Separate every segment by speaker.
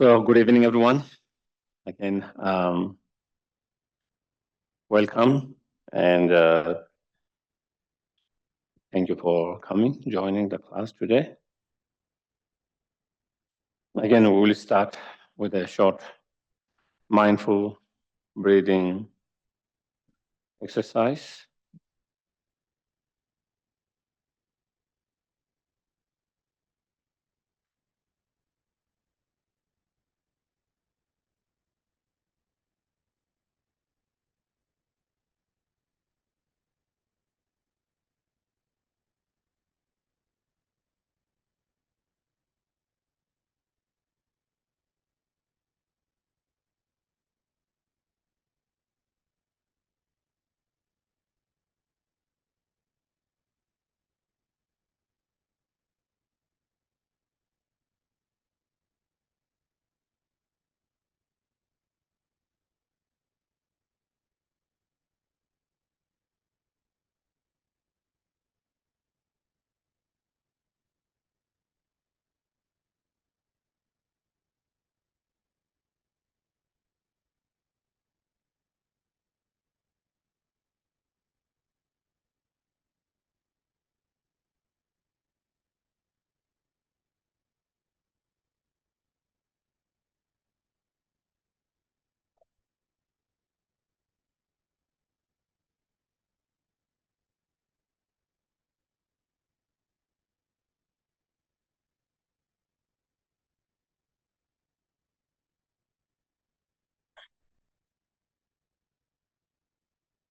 Speaker 1: So, good evening, everyone. Again, welcome, and thank you for coming, joining the class today. Again, we will start with a short mindful breathing exercise.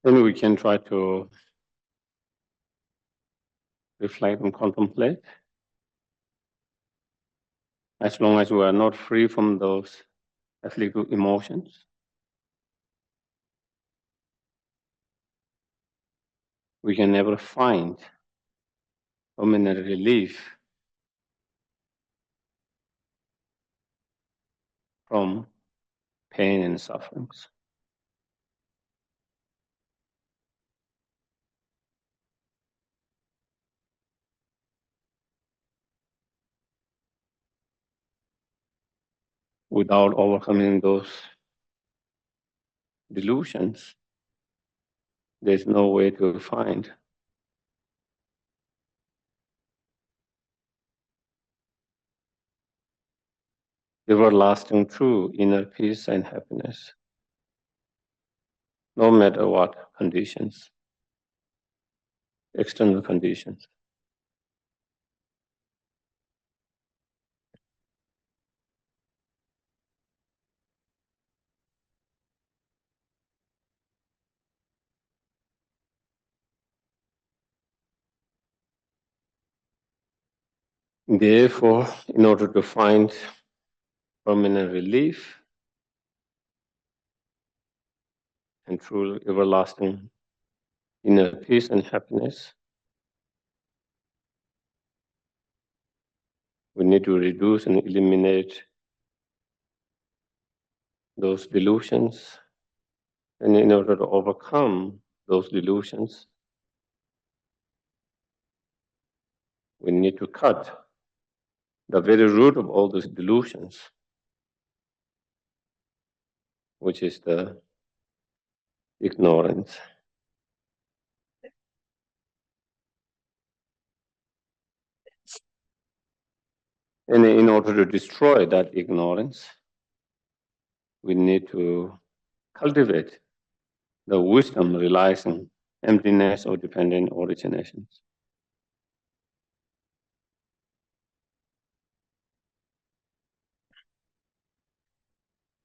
Speaker 1: Then we can try to reflect and contemplate. As long as we are not free from those afflictive emotions, we can never find permanent relief from pain and sufferings. Without overcoming those delusions, there's no way to find everlasting true inner peace and happiness, no matter what conditions, external conditions. Therefore, in order to find permanent relief and true everlasting inner peace and happiness, we need to reduce and eliminate those delusions. And in order to overcome those delusions, we need to cut the very root of all those delusions, which is the ignorance. And in order to destroy that ignorance, we need to cultivate the wisdom realizing emptiness or dependent originations.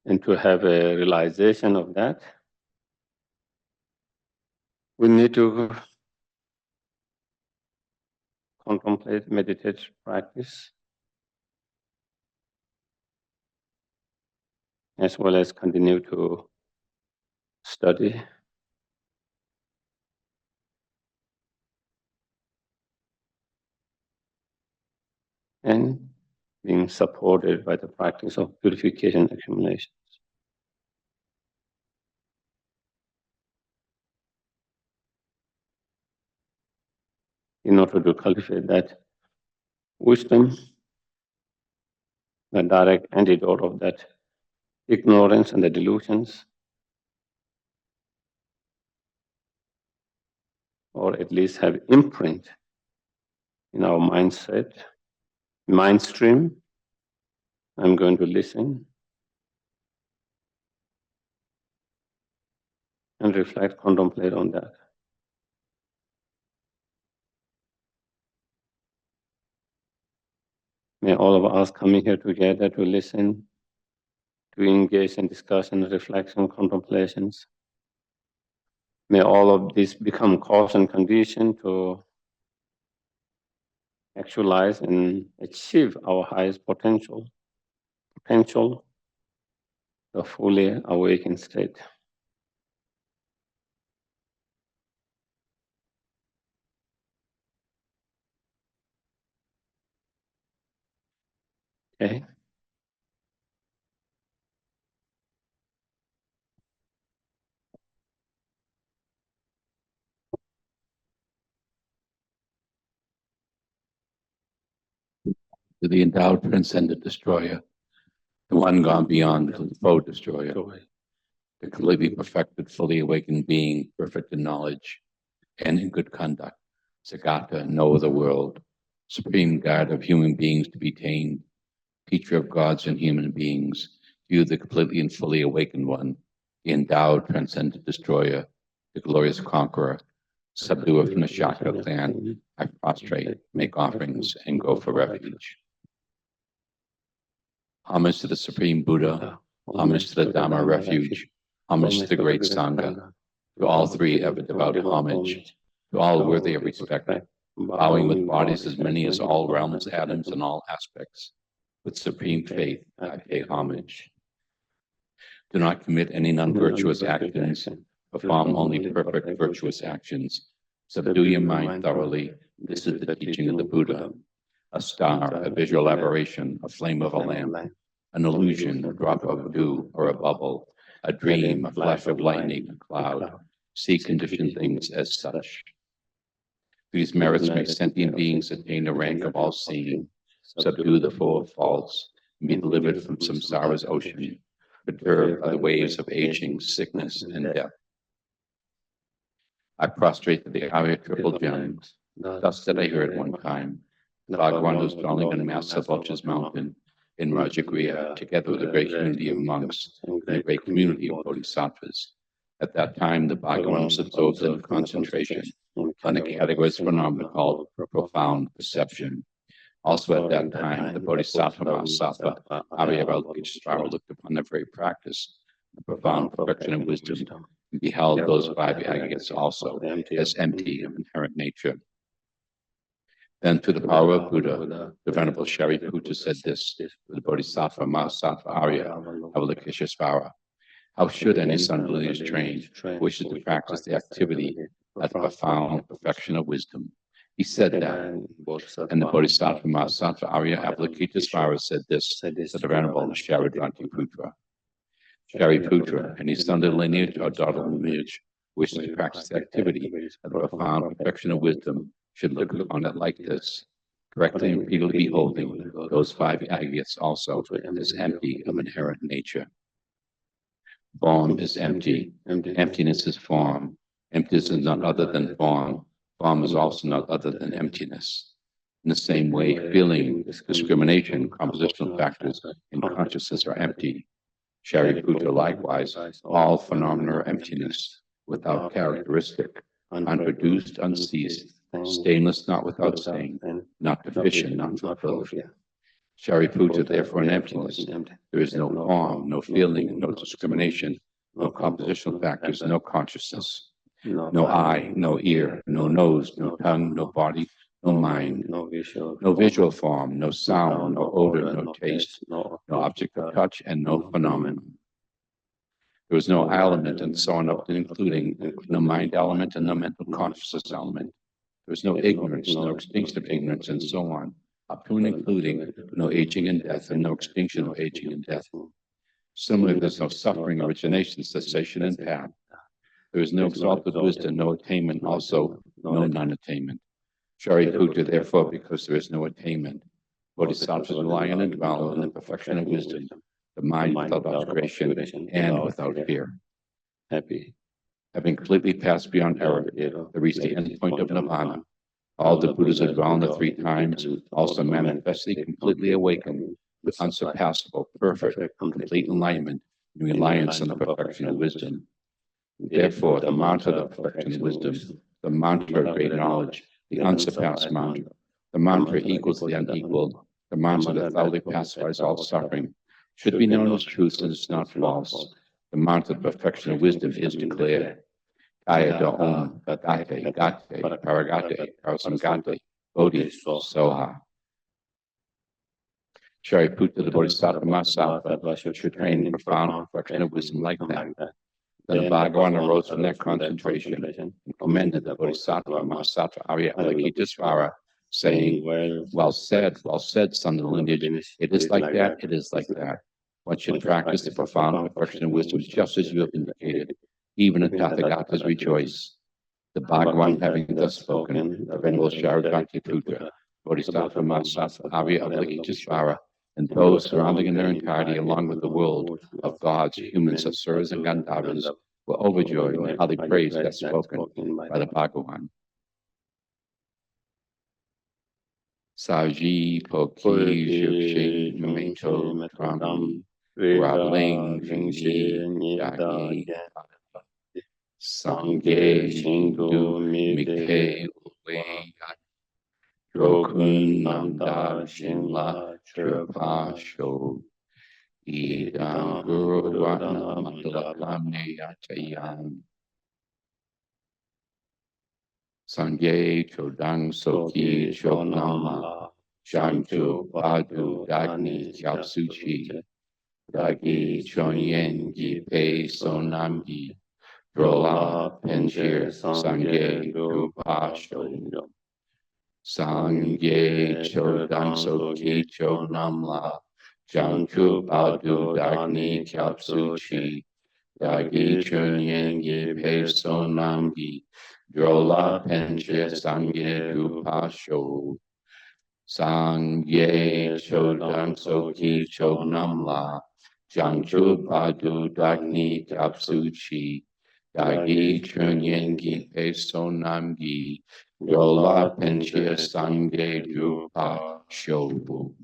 Speaker 1: And to have a realization of that, we need to contemplate, meditate, practice, as well as continue to study. And being supported by the practice of purification accumulations. In order to cultivate that wisdom, the direct antidote of that ignorance and the delusions, or at least have imprint in our mindset, mind stream. I'm going to listen and reflect, contemplate on that. May all of us coming here together to listen, to engage in discussion, reflection, contemplations. May all of this become cause and condition to actualize and achieve our highest potential, the fully awakened state. Okay.
Speaker 2: To the endowed transcendent destroyer, the one gone beyond the foe destroyer, the completely perfected, fully awakened being, perfect in knowledge and in good conduct, Sagata, know of the world, supreme guard of human beings to be tamed, teacher of gods and human beings, you the completely and fully awakened one, the endowed transcendent destroyer, the glorious conqueror, subduer from the Shaka clan, I prostrate, make offerings, and go for refuge. Homage to the Supreme Buddha, homage to the Dhamma refuge, homage to the great Sangha, to all three ever devout homage, to all worthy of respect, bowing with bodies as many as all realms, atoms, and all aspects. With supreme faith, I pay homage. Do not commit any non-virtuous actions, perform only perfect virtuous actions. Subdue your mind thoroughly. This is the teaching of the Buddha. A star, a visual aberration, a flame of a lamp, an illusion, a drop of dew or a bubble, a dream, a flash of lightning, a cloud. See conditioned things as such. These merits make sentient beings attain the rank of all seeing, subdue the foe of faults, and be delivered from samsara's ocean, perturbed by the waves of aging, sickness, and death. I prostrate to the Arya triple gems, thus that I heard one time. Bhagavan was dwelling on Master Vulture's mountain in Rajagriha, together with a great community of monks and a great community of bodhisattvas. At that time, the Bhagavan was absorbed in concentration on the categories phenomena called profound perception. Also at that time, the Bodhisattva Mahasattva Avyavalokichesvara looked upon the very practice, the profound perfection of wisdom, and beheld those five aggregates also as empty of inherent nature. Then, through the power of Buddha, the Venerable Shariputra said this to the Bodhisattva Mahasattva Arya Avalokiteshvara. How should any son of lineage trained who wishes to practice the activity at the profound perfection of wisdom? He said that, and the Bodhisattva Mahasattva Arya Avalokiteshvara said this to the Venerable Shariputra. Shariputra, any son of lineage or daughter of lineage wishes to practice the activity at the profound perfection of wisdom should look upon it like this, correctly and repeatedly beholding those five aggregates also as empty of inherent nature. Form is empty. Emptiness is form. Emptiness is not other than form. Form is also not other than emptiness. In the same way, feeling, discrimination, compositional factors in consciousness are empty. Shariputra likewise, all phenomena are emptiness, without characteristic, unproduced, unceased, stainless, not without stain, not deficient, not fulfilled. Shariputra, therefore, in emptiness, there is no form, no feeling, no discrimination, no compositional factors, no consciousness, no eye, no ear, no nose, no tongue, no body, no mind, no visual form, no sound, no odor, no taste, no object of touch, and no phenomenon. There is no element, and so on, up to including no mind element and no mental consciousness element. There is no ignorance, no extinction of ignorance, and so on, up to and including no aging and death, and no extinction of aging and death. Similarly, there's no suffering, origination, cessation, and path. There is no exalted wisdom, no attainment, also no non-attainment. Shariputra, therefore, because there is no attainment, Bodhisattvas rely on and dwell in the perfection of wisdom, the mind without obscuration and without fear.
Speaker 1: Happy.
Speaker 2: Having completely passed beyond error, they reach the end point of nirvana. All the Buddhas who dwell in the three times also manifestly completely awaken with unsurpassable, perfect, complete enlightenment and reliance on the perfection of wisdom. Therefore, the mantra of the perfection of wisdom, the mantra of great knowledge, the unsurpassed mantra, the mantra equals the unequaled, the mantra that thoroughly pacifies all suffering, should be known as truth since it's not false. The mantra of perfection of wisdom is declared. Kaya do om gate, gate, paragate, parasangate, bodhi, soha. Shariputra, the Bodhisattva Mahasattva, should train in profound perfection of wisdom like that. Then the Bhagavan arose from that concentration and commended the Bodhisattva Mahasattva Arya Avalokitesvara, saying, well said, son of the lineage. It is like that, it is like that. One should practice the profound perfection of wisdom just as you have indicated. Even the Tathagatas rejoice. The Bhagavan having thus spoken, the Venerable Shariputra, Bodhisattva Mahasattva Arya Avalokitesvara, and those surrounding in their entirety, along with the world of gods, humans, asuras, and Gandharvas, were overjoyed and highly praised that spoken by the Bhagavan. Saji Poki Shivshin Memento Tram Rabling Jingji Yagi Sangye Shindu Mike Uwe Drokun Namda Shinla Trapasho Idam Guru Vatna Mandalakamne Yatayan Sangye Chodang Soki Choknama Shantu Padu Dagni Chapsuchi Dagi Chonyen Gi Pe Sonamgi Drola Penjir Sangye Rupasho Sangye Chodang Soki Chonamla Shantu Padu Dagni Chapsuchi Dagi Chonyen Gi Pe Sonamgi Drola Penjir Sangye Rupasho Sangye Chodang Soki Chonamla Shantu Padu Dagni Chapsuchi Dagi Chunyen Gi Pe Sonamgi Yola Penchia Sangye Drupa Shobu.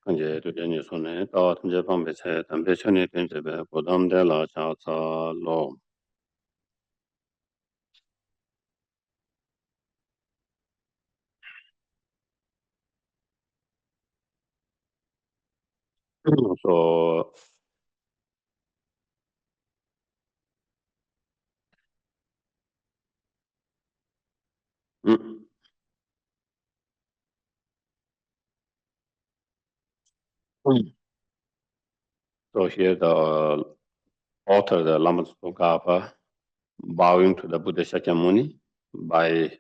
Speaker 1: Kanje tu deni sone, tawa tanje pambe che, tambe chone penchebe, kodam de la cha ca lo. So, so here the author, the Lama Tsongkhapa, bowing to the Buddha Shakyamuni by,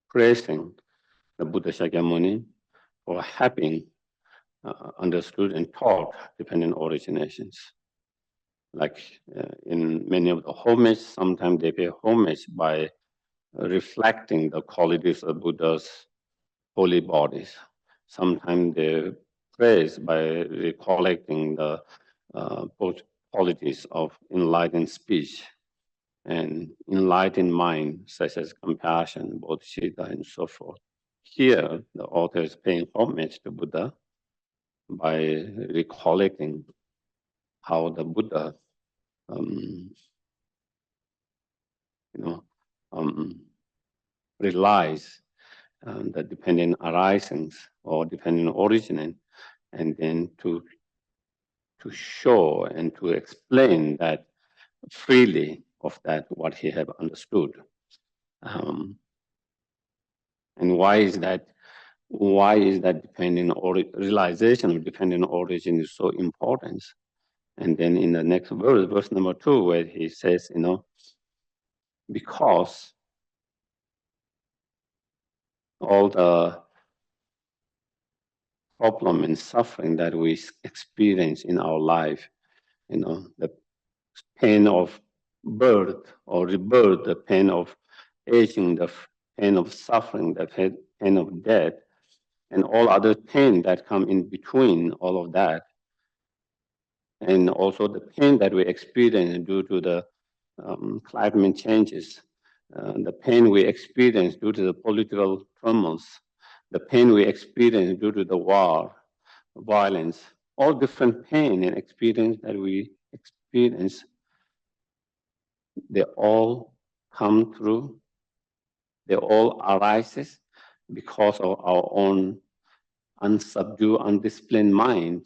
Speaker 1: praising the Buddha Shakyamuni for having understood and taught dependent originations. Like in many of the homage, sometimes they pay homage by reflecting the qualities of Buddha's holy bodies. Sometimes they praise by recollecting the qualities of enlightened speech and enlightened mind, such as compassion, bodhicitta, and so forth. Here, the author is paying homage to Buddha by recollecting how the Buddha, relies on the dependent arisings or dependent origin, and then to show and to explain that freely of that what he have understood. And why is that? Why is that dependent realization of dependent origin is so important? And then in the next verse, verse number 2, where he says, because all the problem and suffering that we experience in our life, the pain of birth or rebirth, the pain of aging, the pain of suffering, the pain of death, and all other pain that come in between all of that, and also the pain that we experience due to the climate changes, the pain we experience due to the political turmoil, the pain we experience due to the war, violence, all different pain and experience that we experience, they all come through, they all arises because of our own unsubdued, undisciplined mind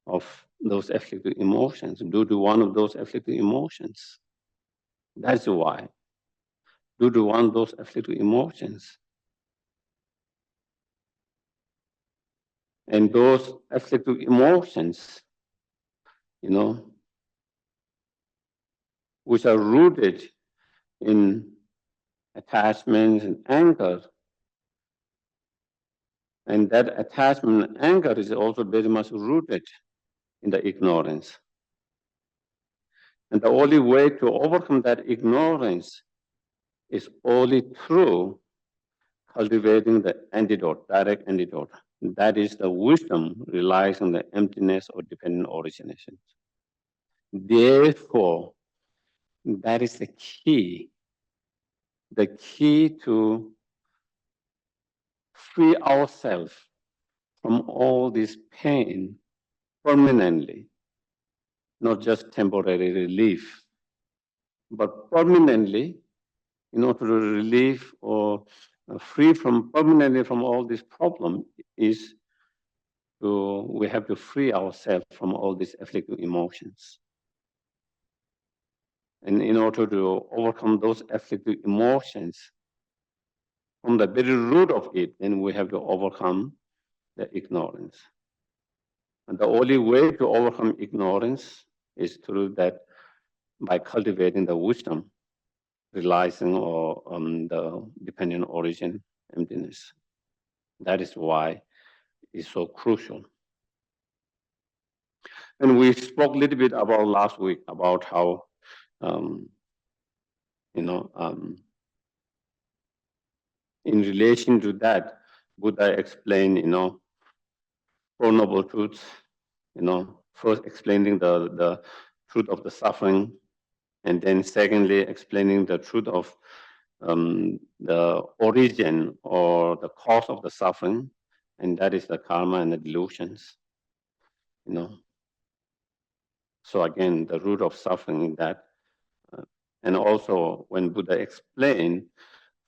Speaker 1: of those afflicted emotions, due to one of those afflicted emotions. That's why, due to one of those afflicted emotions. And those afflicted emotions, which are rooted in attachment and anger. And that attachment and anger is also very much rooted in the ignorance. And the only way to overcome that ignorance is only through cultivating the antidote, direct antidote. That is the wisdom relies on the emptiness or dependent origination. Therefore, that is the key to free ourselves from all this pain permanently, not just temporary relief, but permanently, in order to relieve or free from permanently from all this problem is we have to free ourselves from all these afflictive emotions. And in order to overcome those afflictive emotions, from the very root of it, then we have to overcome the ignorance. And the only way to overcome ignorance is through that, by cultivating the wisdom, realizing on the dependent origin, emptiness. That is why it's so crucial. And we spoke a little bit about last week about how, in relation to that, Buddha explained, Four Noble Truths, first explaining the truth of the suffering, and then secondly, explaining the truth of the origin or the cause of the suffering, and that is the karma and the delusions, So again, the root of suffering is that. And also when Buddha explained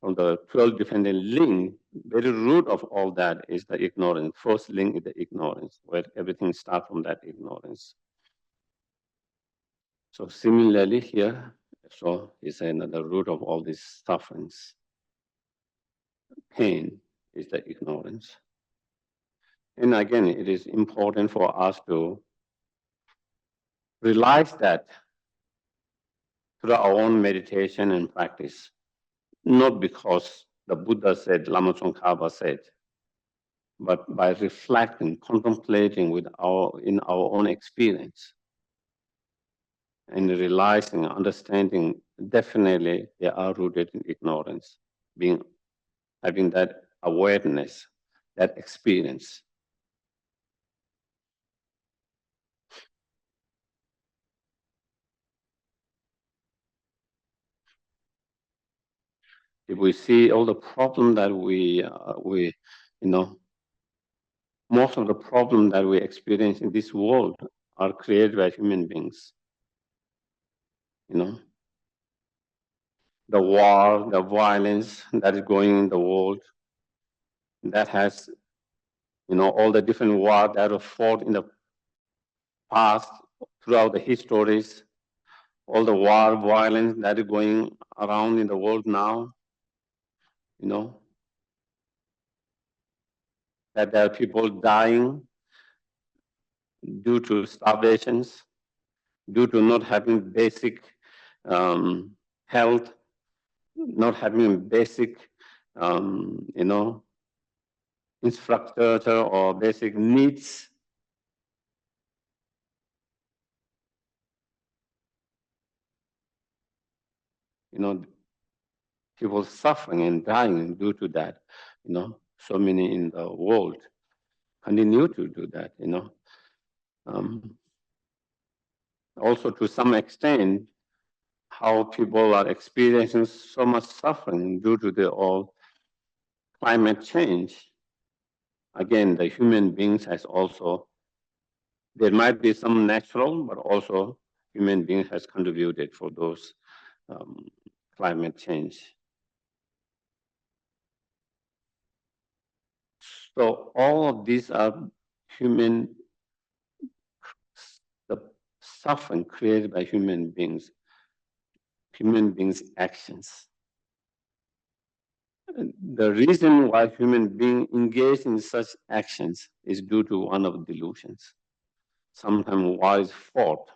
Speaker 1: from the 12 dependent links, very root of all that is the ignorance. First link is the ignorance, where everything starts from that ignorance. So similarly here, so is another root of all these sufferings. Pain is the ignorance. And again, it is important for us to realize that through our own meditation and practice, not because the Buddha said, Lama Tsongkhapa said, but by reflecting, contemplating in our own experience, and realizing, understanding, definitely they are rooted in ignorance, having that awareness, that experience. If we see all the problem that most of the problems that we experience in this world are created by human beings. The war, the violence that is going in the world, that has, all the different wars that are fought in the past, throughout the histories, all the war, violence that is going around in the world now, that there are people dying due to starvations, due to not having basic health, not having basic, infrastructure or basic needs. people suffering and dying due to that. So many in the world continue to do that. Also, to some extent, how people are experiencing so much suffering due to the all climate change. Again, the human beings has also, there might be some natural, but also human beings has contributed for those climate change. So all of these are human, the suffering created by human beings' actions. The reason why human beings engage in such actions is due to one of delusions. Sometimes war is fought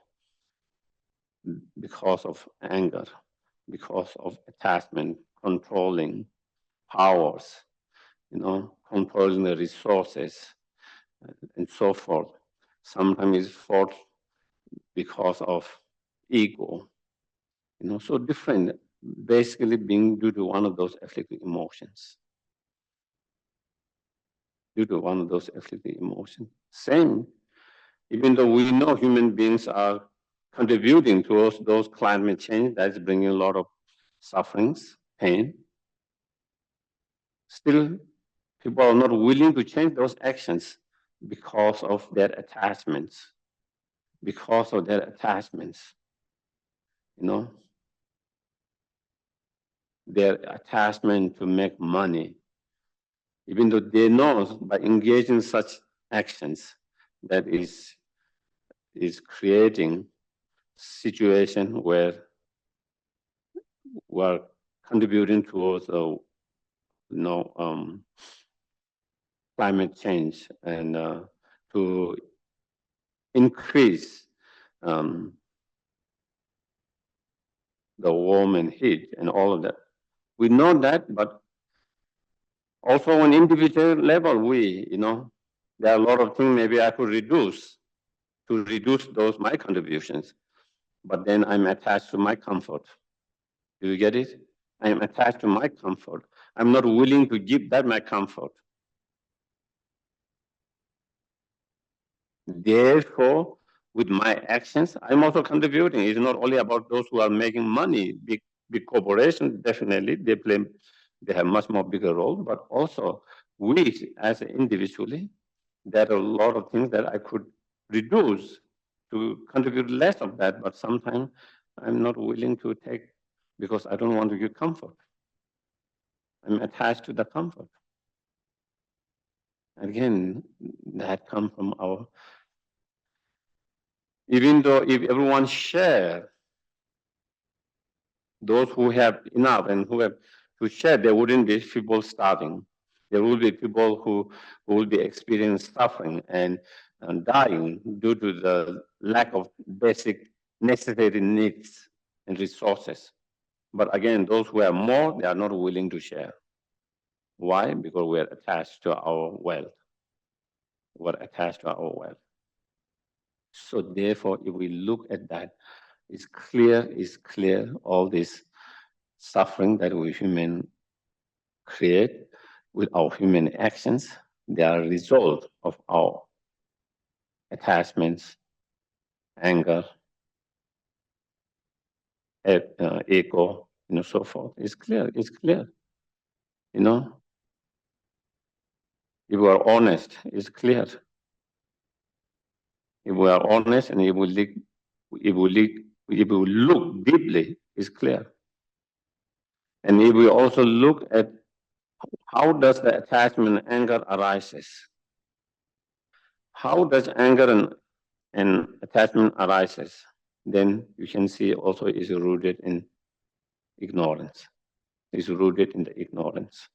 Speaker 1: because of anger, because of attachment, controlling powers, controlling the resources, and so forth. Sometimes it's fought because of ego, so different, basically being due to one of those afflictive emotions. Due to one of those afflictive emotions. Same, even though we know human beings are contributing towards those climate change that's bringing a lot of sufferings, pain, still people are not willing to change those actions because of their attachments. Because of their attachments, their attachment to make money, even though they know by engaging such actions that is creating situation where we're contributing towards climate change and to increase the warm and heat and all of that. We know that, but also on individual level, there are a lot of things maybe I could reduce those my contributions, but then I'm attached to my comfort. Do you get it? I'm attached to my comfort. I'm not willing to give that my comfort. Therefore, with my actions, I'm also contributing. It's not only about those who are making money. Big corporations, definitely, they have much more bigger role, but also we as individually, there are a lot of things that I could reduce to contribute less of that, but sometimes I'm not willing to take because I don't want to give comfort. I'm attached to the comfort. Again, that comes from our, even though if everyone share, those who have enough and who have to share, there wouldn't be people starving. There will be people who will be experiencing suffering and dying due to the lack of basic necessary needs and resources. But again, those who have more, they are not willing to share. Why? Because we are attached to our wealth. We're attached to our wealth. So therefore, if we look at that, it's clear, all this suffering that we human create with our human actions, they are a result of our attachments, anger, ego, so forth. It's clear. If we are honest, it's clear. If we are honest and if we look deeply, it's clear. And if we also look at how does the attachment and anger arises, how does anger and attachment arises, then you can see also is rooted in ignorance. Is rooted in the ignorance.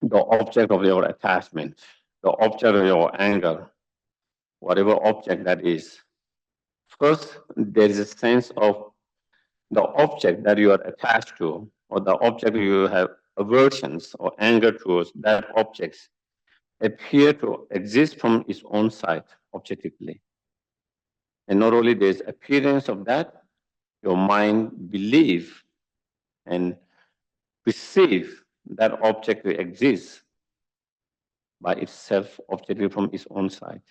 Speaker 1: The object of your attachment, the object of your anger, whatever object that is. First, there is a sense of the object that you are attached to, or the object you have aversions or anger towards, that objects appear to exist from its own side, objectively. And not only there's appearance of that, your mind believe and perceive that object to exist by itself, objectively from its own side.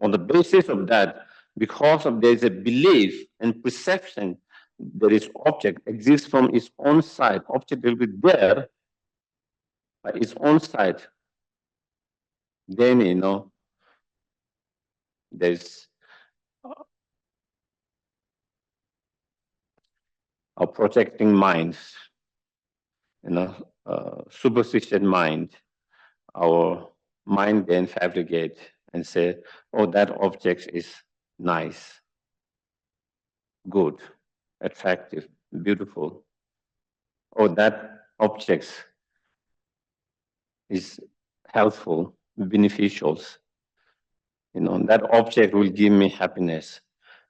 Speaker 1: On the basis of that, because of there's a belief and perception that its object exists from its own side, object will be there by its own side, then there's our projecting minds, superstition mind, our mind then fabricate and say, oh, that object is nice, good, attractive, beautiful. Oh, that object is helpful, beneficial. That object will give me happiness.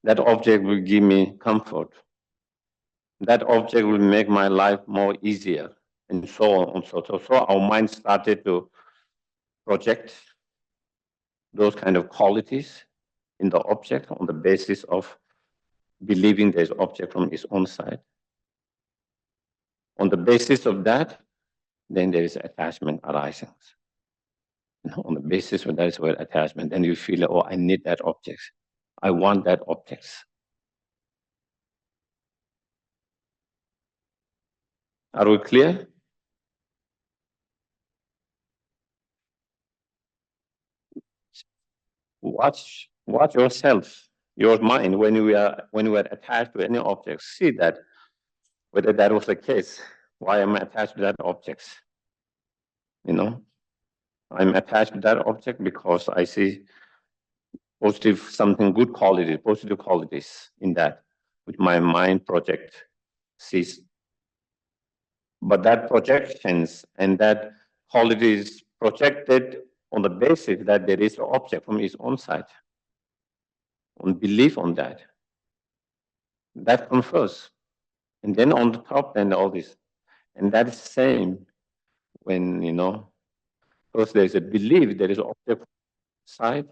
Speaker 1: That object will give me comfort. That object will make my life more easier, and so on and so on. So our mind started to project those kind of qualities in the object on the basis of believing there's object from its own side. On the basis of that, then there is attachment arising. On the basis of that is where attachment, then you feel, oh, I need that object. I want that object. Are we clear? Watch yourself, your mind, when you are attached to any object. See that whether that was the case. Why am I attached to that object? I'm attached to that object because I see something good quality, positive qualities in that, which my mind sees. But that projections and that quality is projected on the basis that there is an object from its own side, on belief on that. That confers. And then on the top, then all this. And that is same when, because there's a belief, there is an object side,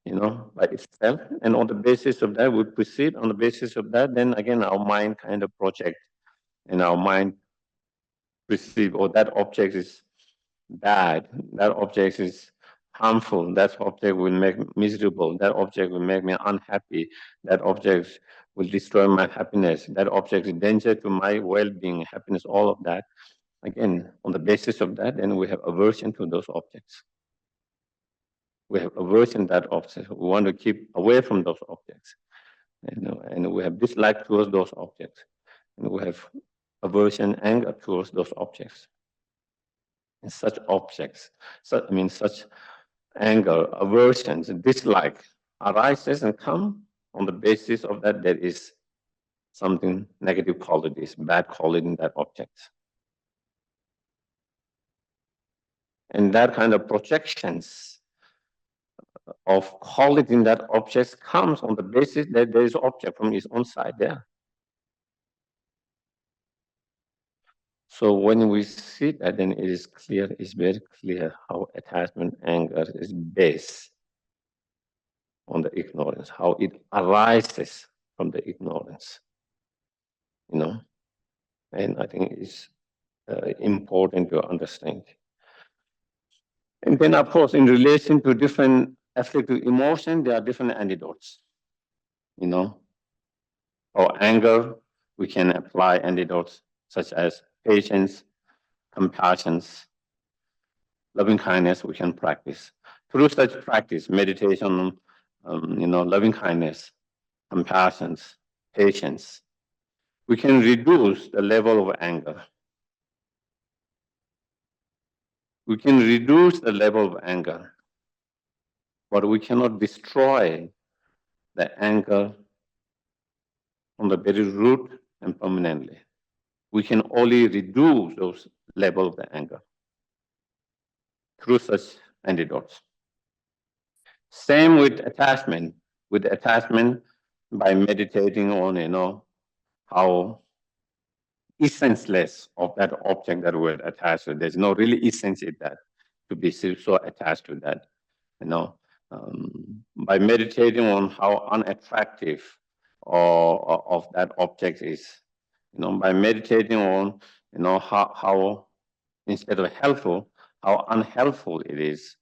Speaker 1: by itself. And on the basis of that, we proceed. On the basis of that, then again, our mind kind of project, and our mind perceive, oh, that object is bad, that object is harmful, that object will make me miserable, that object will make me unhappy, that object will destroy my happiness, that object is a danger to my well-being, happiness, all of that. Again, on the basis of that, then we have aversion to those objects. We have aversion to that object. We want to keep away from those objects. And we have dislike towards those objects. And we have aversion, anger towards those objects. And such objects, such anger, aversions, dislike arises and come on the basis of that there is something negative qualities, bad quality in that object. And that kind of projections of quality in that object comes on the basis that there is object from its own side there. So when we see that, then it is clear, it's very clear how attachment, anger is based on the ignorance, how it arises from the ignorance, and I think it's important to understand. And then, of course, in relation to different afflictive emotion, there are different antidotes, For anger, we can apply antidotes such as patience, compassion, loving kindness, we can practice. Through such practice, meditation, loving kindness, compassion, patience, we can reduce the level of anger. We can reduce the level of anger, but we cannot destroy the anger from the very root and permanently. We can only reduce those level of the anger through such antidotes. Same with attachment. With attachment, by meditating on, how essenceless of that object that we're attached to. There's no really essence in that to be so attached to that, by meditating on how unattractive of that object is, by meditating on, how instead of helpful, how unhelpful it is,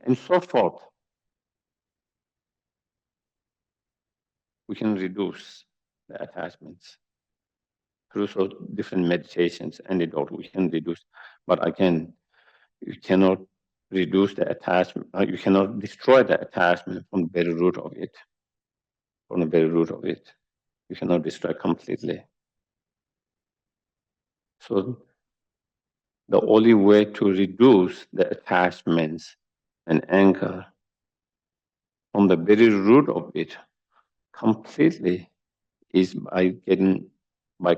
Speaker 1: and so forth, we can reduce the attachments through so different meditations. Antidote we can reduce, but again, you cannot reduce the attachment. You cannot destroy the attachment from the very root of it. From the very root of it, you cannot destroy completely. So the only way to reduce the attachments and anger from the very root of it completely is by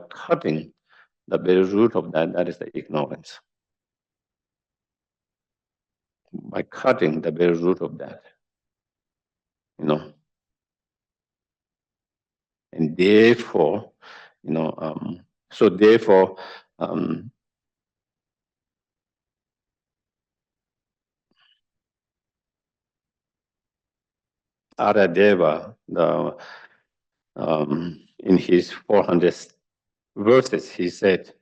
Speaker 1: cutting the very root of that. That is the ignorance. By cutting the very root of that, and therefore, so therefore, Aradeva, in his 400 verses, he said,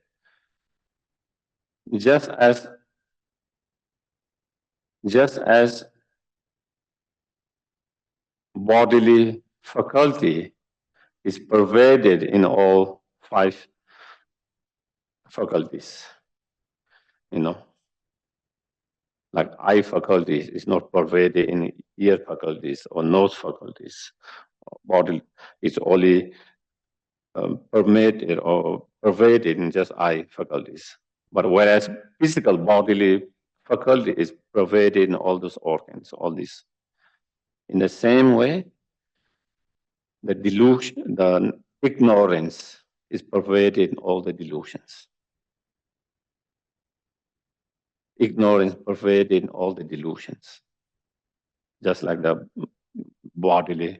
Speaker 1: just as bodily faculty is pervaded in all 5 faculties, like eye faculties is not pervaded in ear faculties or nose faculties. Body is only permeated or pervaded in just eye faculties. But whereas physical bodily faculty is pervaded in all those organs, all these. In the same way, the delusion, the ignorance is pervaded in all the delusions. Ignorance pervaded in all the delusions. Just like the bodily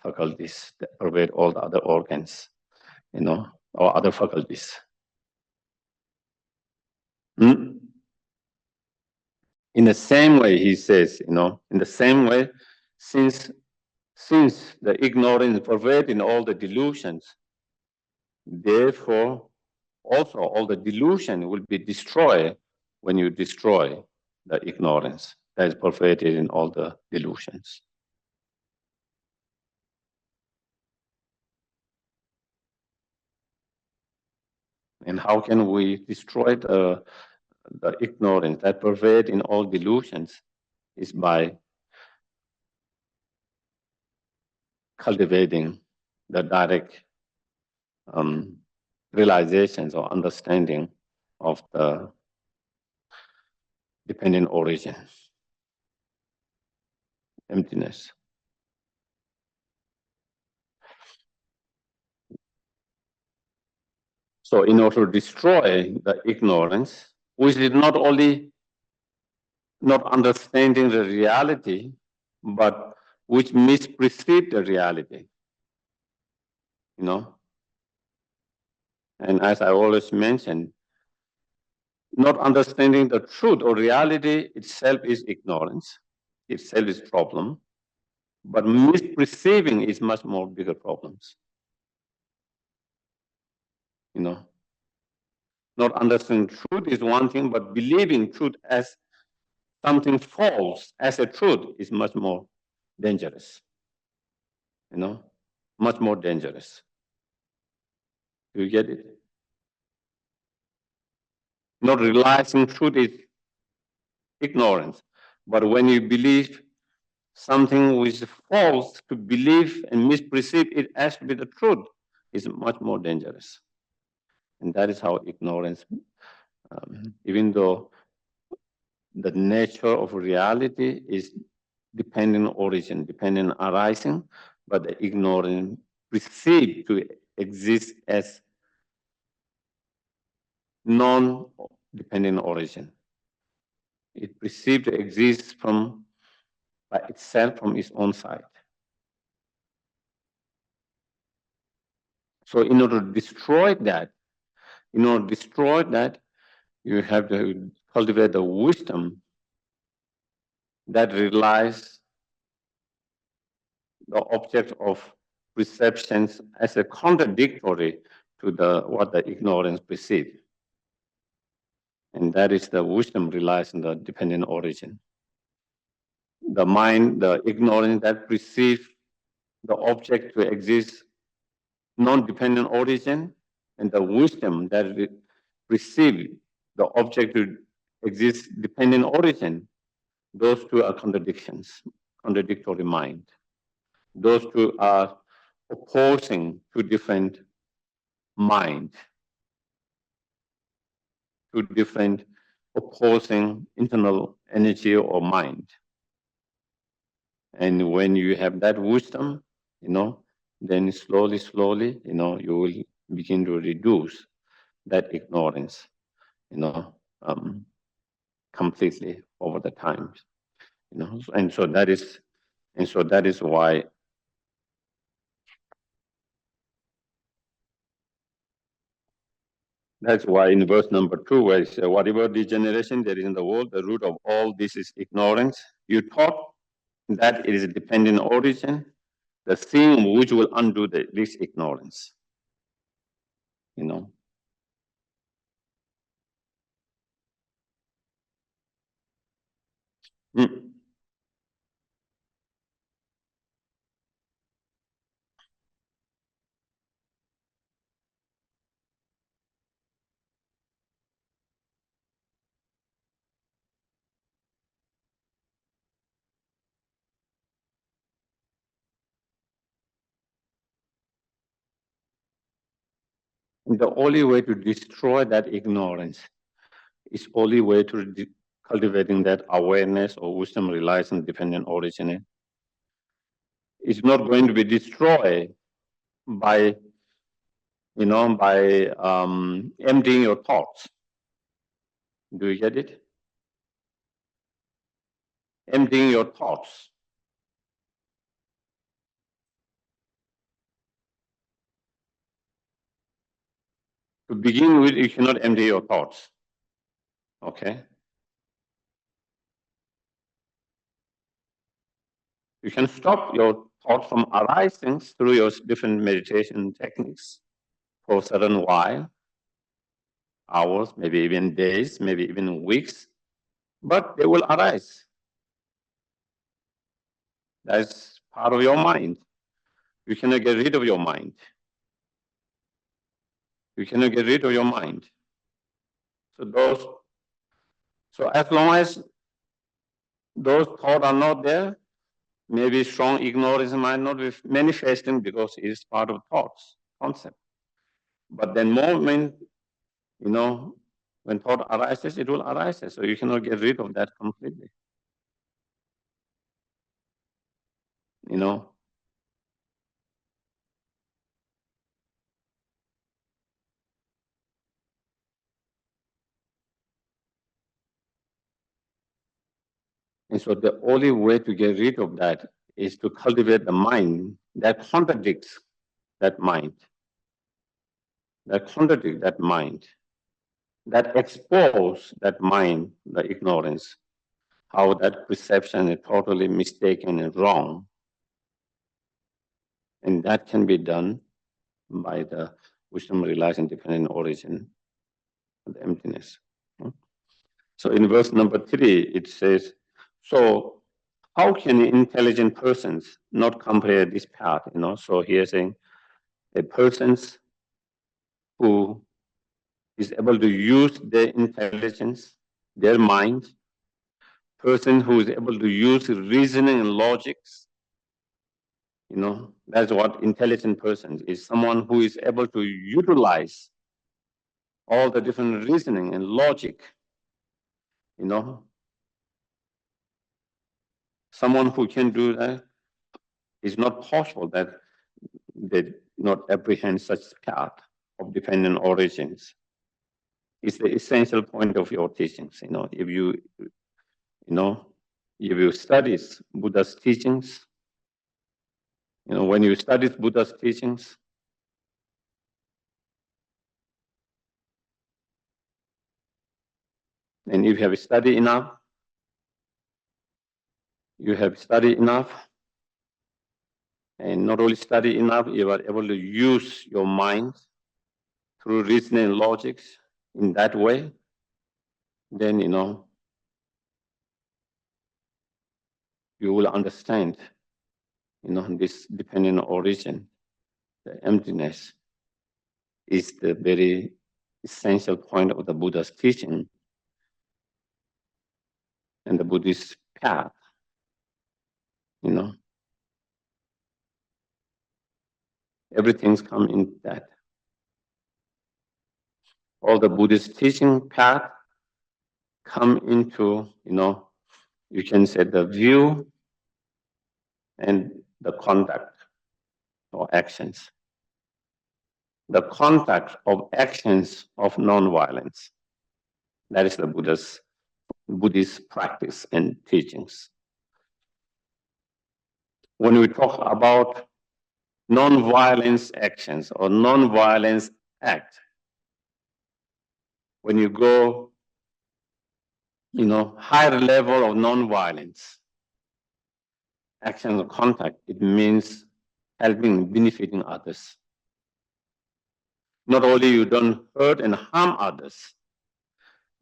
Speaker 1: faculties that pervade all the other organs, or other faculties. In the same way, he says, in the same way, since the ignorance pervades in all the delusions, therefore, also all the delusion will be destroyed when you destroy the ignorance that is pervaded in all the delusions. And how can we destroy the ignorance that pervades in all delusions? Is by cultivating the direct realizations or understanding of the dependent origin, emptiness. So in order to destroy the ignorance, which is not only not understanding the reality, but which misperceive the reality, And as I always mention, not understanding the truth or reality itself is ignorance, itself is problem, but misperceiving is much more bigger problems. Not understanding truth is one thing, but believing truth as something false, as a truth, is much more dangerous. Much more dangerous. Do you get it? Not realizing truth is ignorance, but when you believe something which is false, to believe and misperceive it as to be the truth is much more dangerous. And that is how ignorance, even though the nature of reality is dependent origin, dependent arising, but the ignorance perceived to exist as non-dependent origin. It perceived to exist by itself from its own side. So in order to destroy that, you have to cultivate the wisdom that relies the object of perceptions as a contradictory to what the ignorance perceives. And that is the wisdom relies on the dependent origin. The mind, the ignorance that perceives the object to exist non-dependent origin, and the wisdom that perceives the object to exist dependent origin, those two are contradictions, contradictory mind. Those two are opposing to different mind, to different opposing internal energy or mind. And when you have that wisdom, then slowly, you will begin to reduce that ignorance, completely over the times, and so that is why in verse number 2, where it says, whatever degeneration there is in the world, the root of all this is ignorance. You thought that it is a dependent origin, the thing which will undo this ignorance. The only way to destroy that ignorance is only way to cultivating that awareness or wisdom relies on dependent origin. It's not going to be destroyed by emptying your thoughts. Do you get it? Emptying your thoughts. To begin with, you cannot empty your thoughts. Okay? You can stop your thoughts from arising through your different meditation techniques for a certain while, hours, maybe even days, maybe even weeks, but they will arise. That's part of your mind. You cannot get rid of your mind. You cannot get rid of your mind. So as long as those thoughts are not there, maybe strong ignorance might not be manifesting because it is part of thoughts, concept. But then moment, when thought arises, it will arise. So you cannot get rid of that completely. And so the only way to get rid of that is to cultivate the mind that contradicts that mind. That contradicts that mind. That expose that mind, the ignorance, how that perception is totally mistaken and wrong. And that can be done by the wisdom realizing dependent origin, the emptiness. So in verse number 3, it says, so how can intelligent persons not compare this path? So here saying a persons who is able to use their intelligence, their mind, person who is able to use reasoning and logics, that's what intelligent person is, someone who is able to utilize all the different reasoning and logic, someone who can do that. It's not possible that they not apprehend such path of dependent origins. It's the essential point of your teachings. If you study Buddha's teachings, when you study Buddha's teachings, and if you have studied enough, and not only study enough, you are able to use your mind through reasoning and logics in that way, then you will understand this dependent origin, the emptiness, is the very essential point of the Buddha's teaching and the Buddhist path. Everything's come in that. All the Buddhist teaching path come into, you can say the view and the conduct or actions. The conduct of actions of non-violence. That is the Buddhist practice and teachings. When we talk about non-violence actions or non-violence act, when you go, higher level of non-violence action or contact, it means helping, benefiting others. Not only you don't hurt and harm others,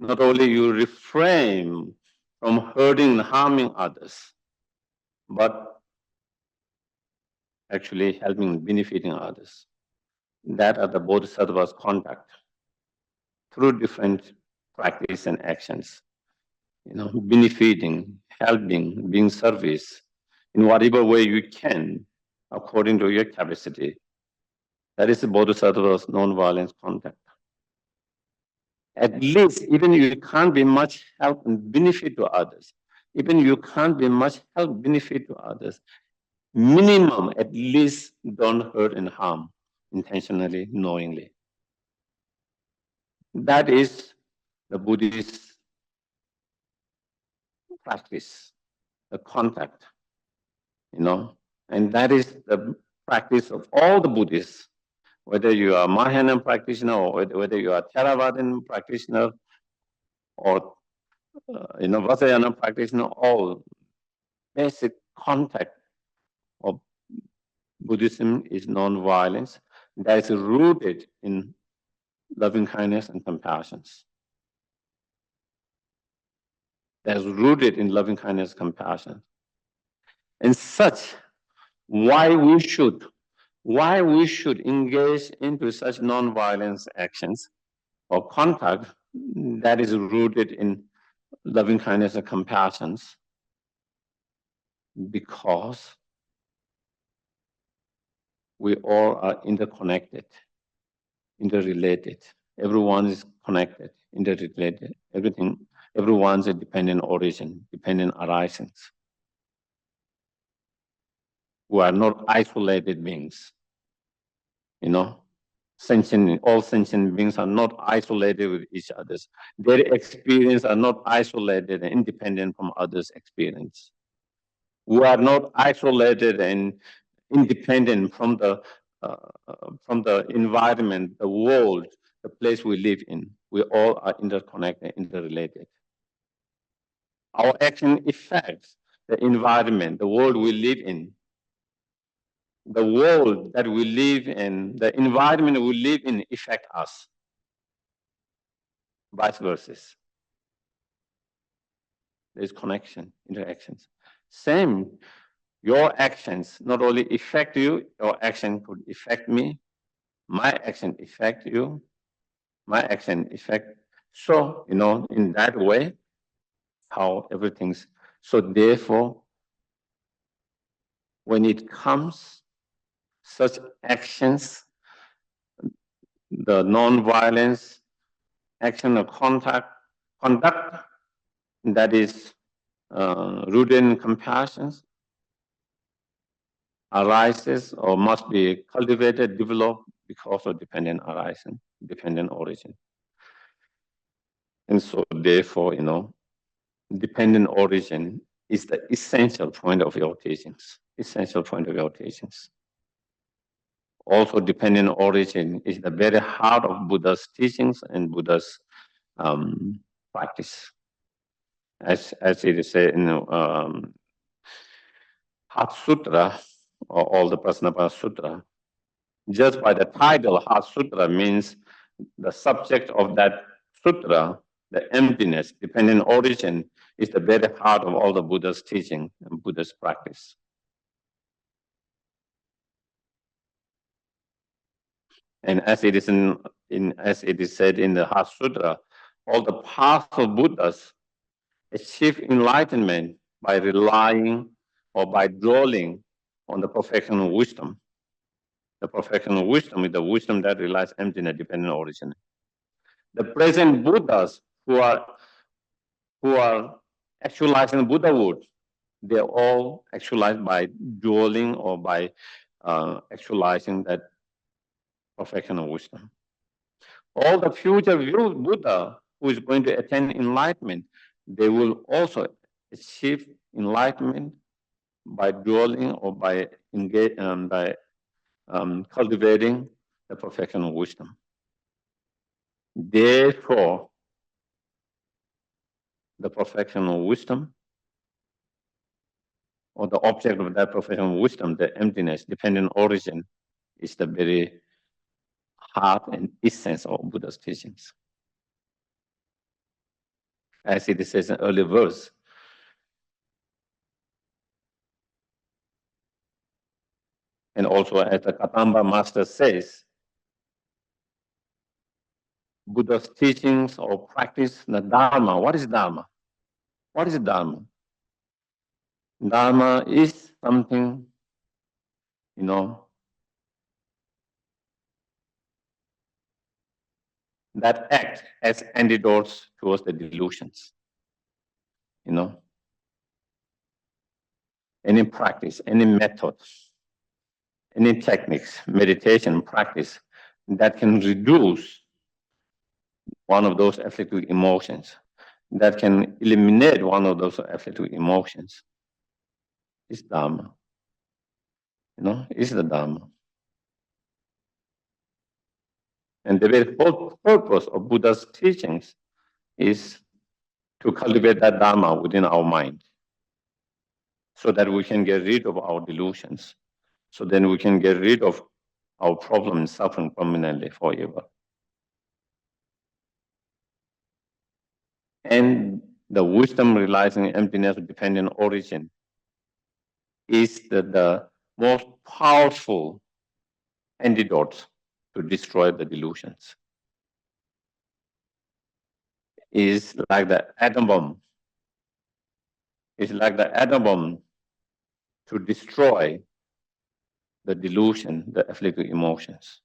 Speaker 1: not only you refrain from hurting and harming others, but actually helping, benefiting others. That are the Bodhisattva's conduct through different practice and actions. Benefiting, helping, being service in whatever way you can, according to your capacity. That is the Bodhisattva's non-violence conduct. At least, even you can't be much help and benefit to others, even you can't be much help, benefit to others, minimum, at least don't hurt and harm intentionally, knowingly. That is the Buddhist practice, the contact, and that is the practice of all the Buddhists, whether you are Mahayana practitioner or whether you are Theravadan practitioner or Vajrayana practitioner, all basic contact of Buddhism is non-violence that is rooted in loving kindness and compassion. That is rooted in loving kindness and compassion. And such, why we should engage into such non-violence actions or contact that is rooted in loving kindness and compassion, because we all are interconnected, interrelated. Everyone is connected, interrelated. Everyone's a dependent origin, dependent arisings. We are not isolated beings. All sentient beings are not isolated with each other. Their experience are not isolated and independent from others' experience. We are not isolated and independent from the environment, the world, the place we live in. We all are interconnected, interrelated. Our action affects the environment, the world we live in. The world that we live in, the environment we live in affect us. Vice versa. There's connection, interactions. Same, your actions not only affect you, your action could affect me. My action affect you. My action affect. So, in that way, how everything's. So therefore, when it comes, such actions, the non-violence action of conduct that is rooted in compassion arises or must be cultivated, developed because of dependent arising, dependent origin. And so therefore, dependent origin is the essential point of your teachings, essential point of your teachings. Also, dependent origin is the very heart of Buddha's teachings and Buddha's practice. As it is said in Heart Sutra, or all the Prasnapa Sutra. Just by the title, Heart Sutra means the subject of that sutra, the emptiness, dependent origin, is the very heart of all the Buddha's teaching and Buddha's practice. And as it is said in the Heart Sutra, all the powerful Buddhas achieve enlightenment by relying or by dwelling on the perfection of wisdom. The perfection of wisdom is the wisdom that relies emptiness, dependent origin. The present Buddhas who are actualizing Buddhahood, they're all actualized by dwelling or by actualizing that perfection of wisdom. All the future Buddha who is going to attain enlightenment, they will also achieve enlightenment by dwelling or by cultivating the perfection of wisdom. Therefore, the perfection of wisdom, or the object of that perfection of wisdom, the emptiness, dependent origin, is the very heart and essence of Buddha's teachings. As it says in an early verse, and also as the Katamba master says, Buddha's teachings or practice, the Dharma. What is Dharma? What is Dharma? Dharma is something, that act as antidotes towards the delusions. Any practice, any method, any techniques, meditation practice that can reduce one of those afflictive emotions, that can eliminate one of those afflictive emotions, is Dharma. Is the Dharma. And the very whole purpose of Buddha's teachings is to cultivate that Dharma within our mind, so that we can get rid of our delusions, so then we can get rid of our problem and suffering permanently forever. And the wisdom realizing emptiness of dependent origin is the most powerful antidote to destroy the delusions. Is like the atom bomb. It's like the atom bomb to destroy the delusion, the afflictive emotions.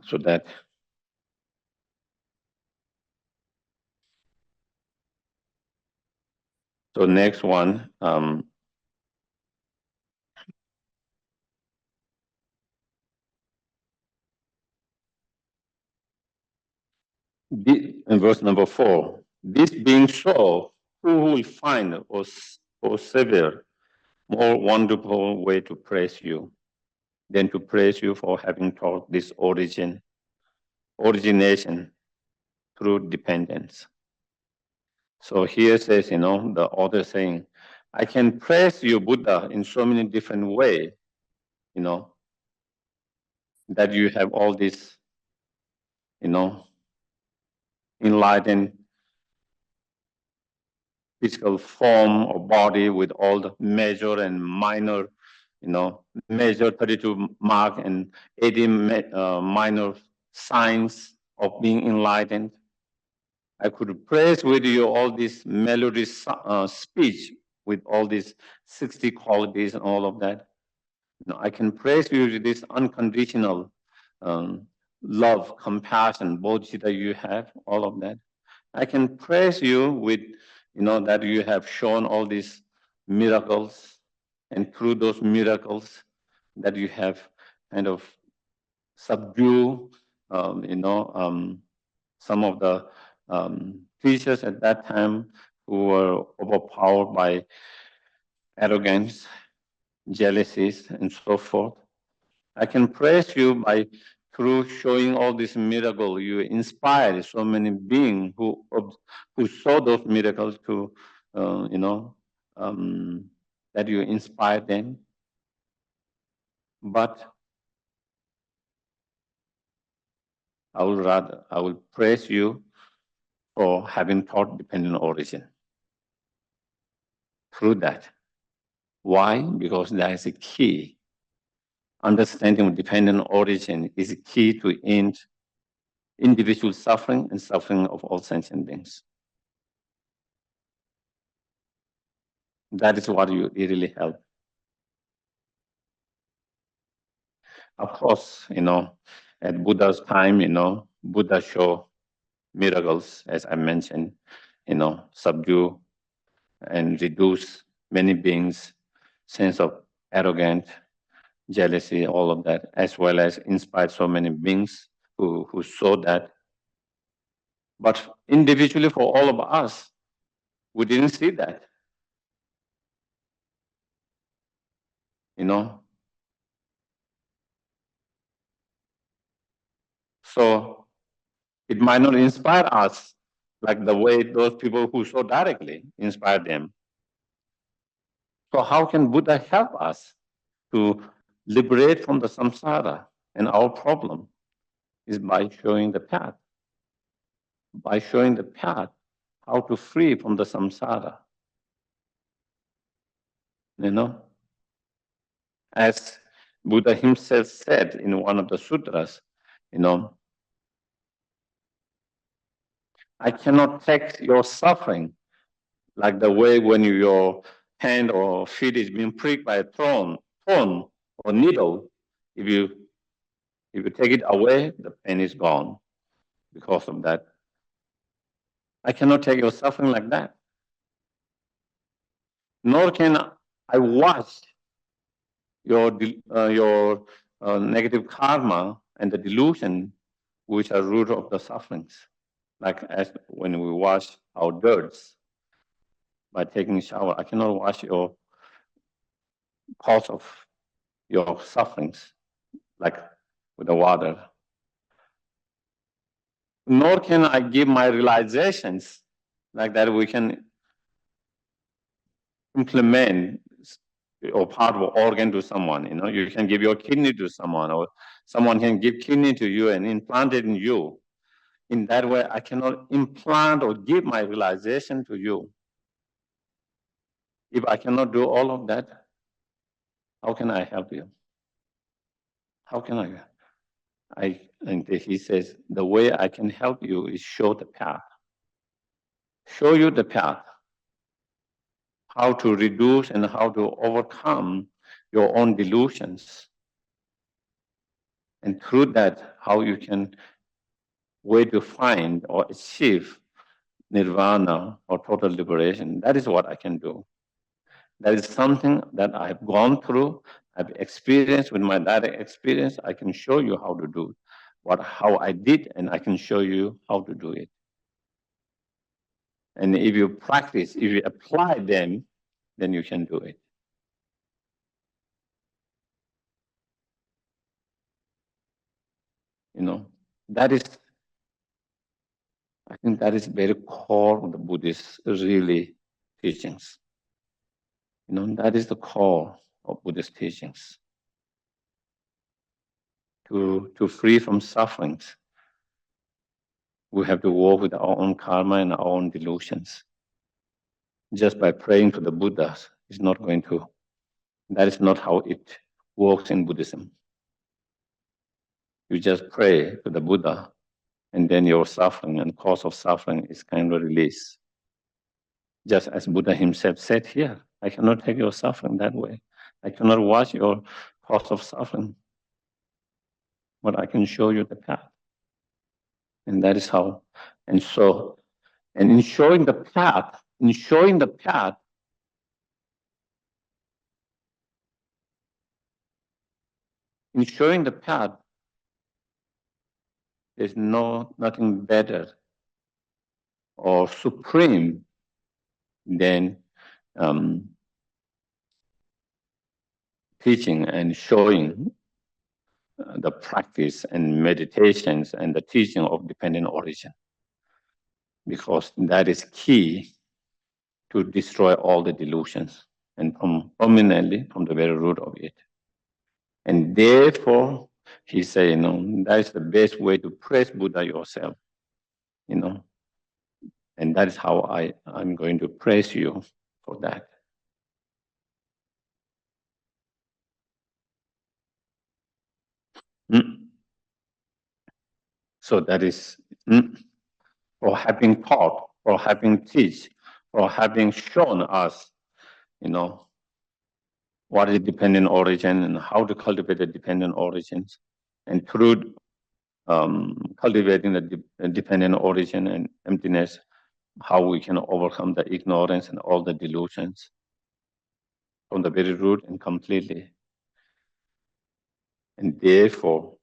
Speaker 1: So that so next one, in verse number 4, this being so, who will find, O Savior, more wonderful way to praise you than to praise you for having taught this origination through dependence. So here says, the author saying, I can praise you, Buddha, in so many different ways, that you have all this, enlightened physical form or body with all the major and minor, major 32 mark and 80 minor signs of being enlightened. I could praise with you all this melodious speech with all these 60 qualities and all of that. I can praise you with this unconditional love, compassion, bodhicitta you have, all of that. I can praise you with, that you have shown all these miracles, and through those miracles that you have kind of subdued, some of the teachers at that time who were overpowered by arrogance, jealousies, and so forth. I can praise you by through showing all this miracle, you inspired so many beings who saw those miracles to, that you inspired them. But I will praise you for having taught dependent origin. Through that. Why? Because that is a key. Understanding of dependent origin is a key to end individual suffering and suffering of all sentient beings. That is what you really help. Of course, at Buddha's time, Buddha show miracles, as I mentioned, subdue and reduce many beings' sense of arrogance, jealousy, all of that, as well as inspire so many beings who saw that. But individually, for all of us, we didn't see that. So it might not inspire us like the way those people who saw directly inspire them. So how can Buddha help us to liberate from the samsara? And our problem is by showing the path. By showing the path, how to free from the samsara. As Buddha himself said in one of the sutras, I cannot take your suffering like the way when your hand or feet is being pricked by a thorn or needle. If you take it away, the pain is gone because of that. I cannot take your suffering like that. Nor can I wash your negative karma and the delusion which are root of the sufferings. Like as when we wash our dirts by taking a shower, I cannot wash your cause of your sufferings like with the water. Nor can I give my realizations like that we can implement or part of an organ to someone. You can give your kidney to someone, or someone can give kidney to you and implant it in you. In that way, I cannot implant or give my realization to you. If I cannot do all of that, how can I help you? How can I? And he says, the way I can help you is show the path. Show you the path. How to reduce and how to overcome your own delusions. And through that, how you can way to find or achieve nirvana or total liberation. That is what I can do. That is something that I have gone through, I've experienced with my direct experience. I can show you how to do how I did, and I can show you how to do it. And if you practice, if you apply them, then you can do it. That is, I think that is very core of the Buddhist really teachings. That is the core of Buddhist teachings. To free from sufferings, we have to work with our own karma and our own delusions. Just by praying to the Buddhas is not going to, that is not how it works in Buddhism. You just pray to the Buddha, and then your suffering and cause of suffering is kind of released. Just as Buddha himself said here, I cannot take your suffering that way. I cannot wash your cause of suffering, but I can show you the path. And that is how, and in showing the path, there's nothing better or supreme than teaching and showing the practice and meditations and the teaching of dependent origin, because that is key to destroy all the delusions and prominently from the very root of it. And therefore, he said, that is the best way to praise Buddha yourself, and that is how I'm going to praise you for that. So that is for having taught, for having teach, for having shown us, what is dependent origin and how to cultivate the dependent origins. And through cultivating the dependent origin and emptiness, how we can overcome the ignorance and all the delusions from the very root and completely. And therefore,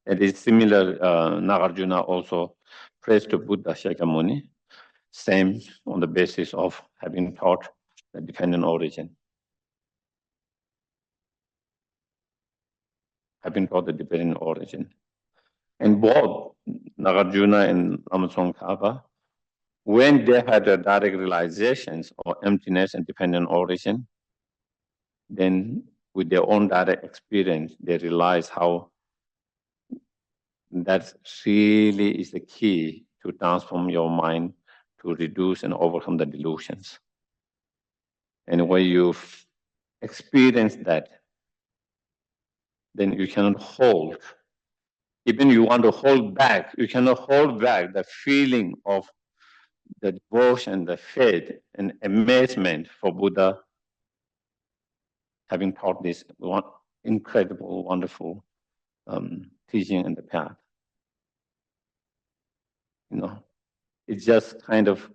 Speaker 1: it is similar, Nagarjuna also praised to Buddha Shakyamuni, same on the basis of having taught the dependent origin. Having taught the dependent origin. And both Nagarjuna and Lama Tsongkhapa, when they had a direct realizations of emptiness and dependent origin, then with their own direct experience, they realize how that really is the key to transform your mind, to reduce and overcome the delusions. And when you've experienced that, then you cannot hold. Even you want to hold back, you cannot hold back the feeling of the devotion, the faith, and amazement for Buddha having taught this incredible, wonderful teaching and the path. It's just kind of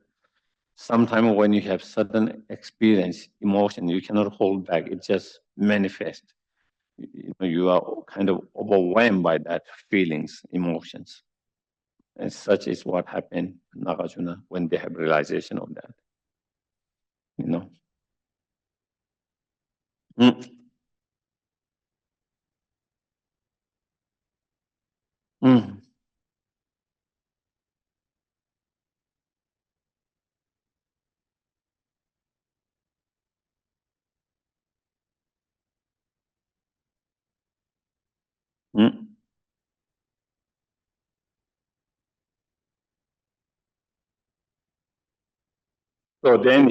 Speaker 1: sometimes when you have sudden experience, emotion, you cannot hold back. It just manifests. You are kind of overwhelmed by that feelings, emotions. And such is what happened to Nagarjuna when they have realization of that. So then,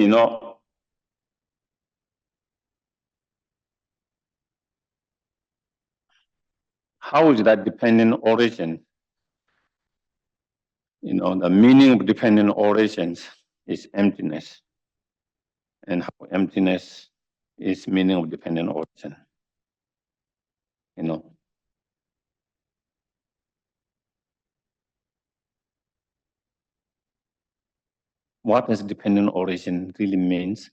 Speaker 1: how is that dependent origin? The meaning of dependent origins is emptiness. And how emptiness is meaning of dependent origin. What does dependent origin really means,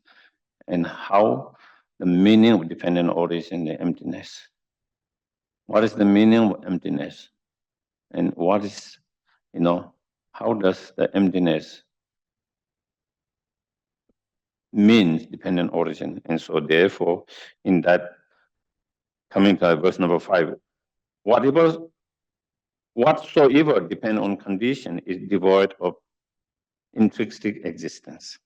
Speaker 1: and how the meaning of dependent origin, the emptiness. What is the meaning of emptiness? And what is, how does the emptiness means dependent origin? And so therefore, in that, coming to verse number 5, whatsoever depend on condition is devoid of intrinsic existence.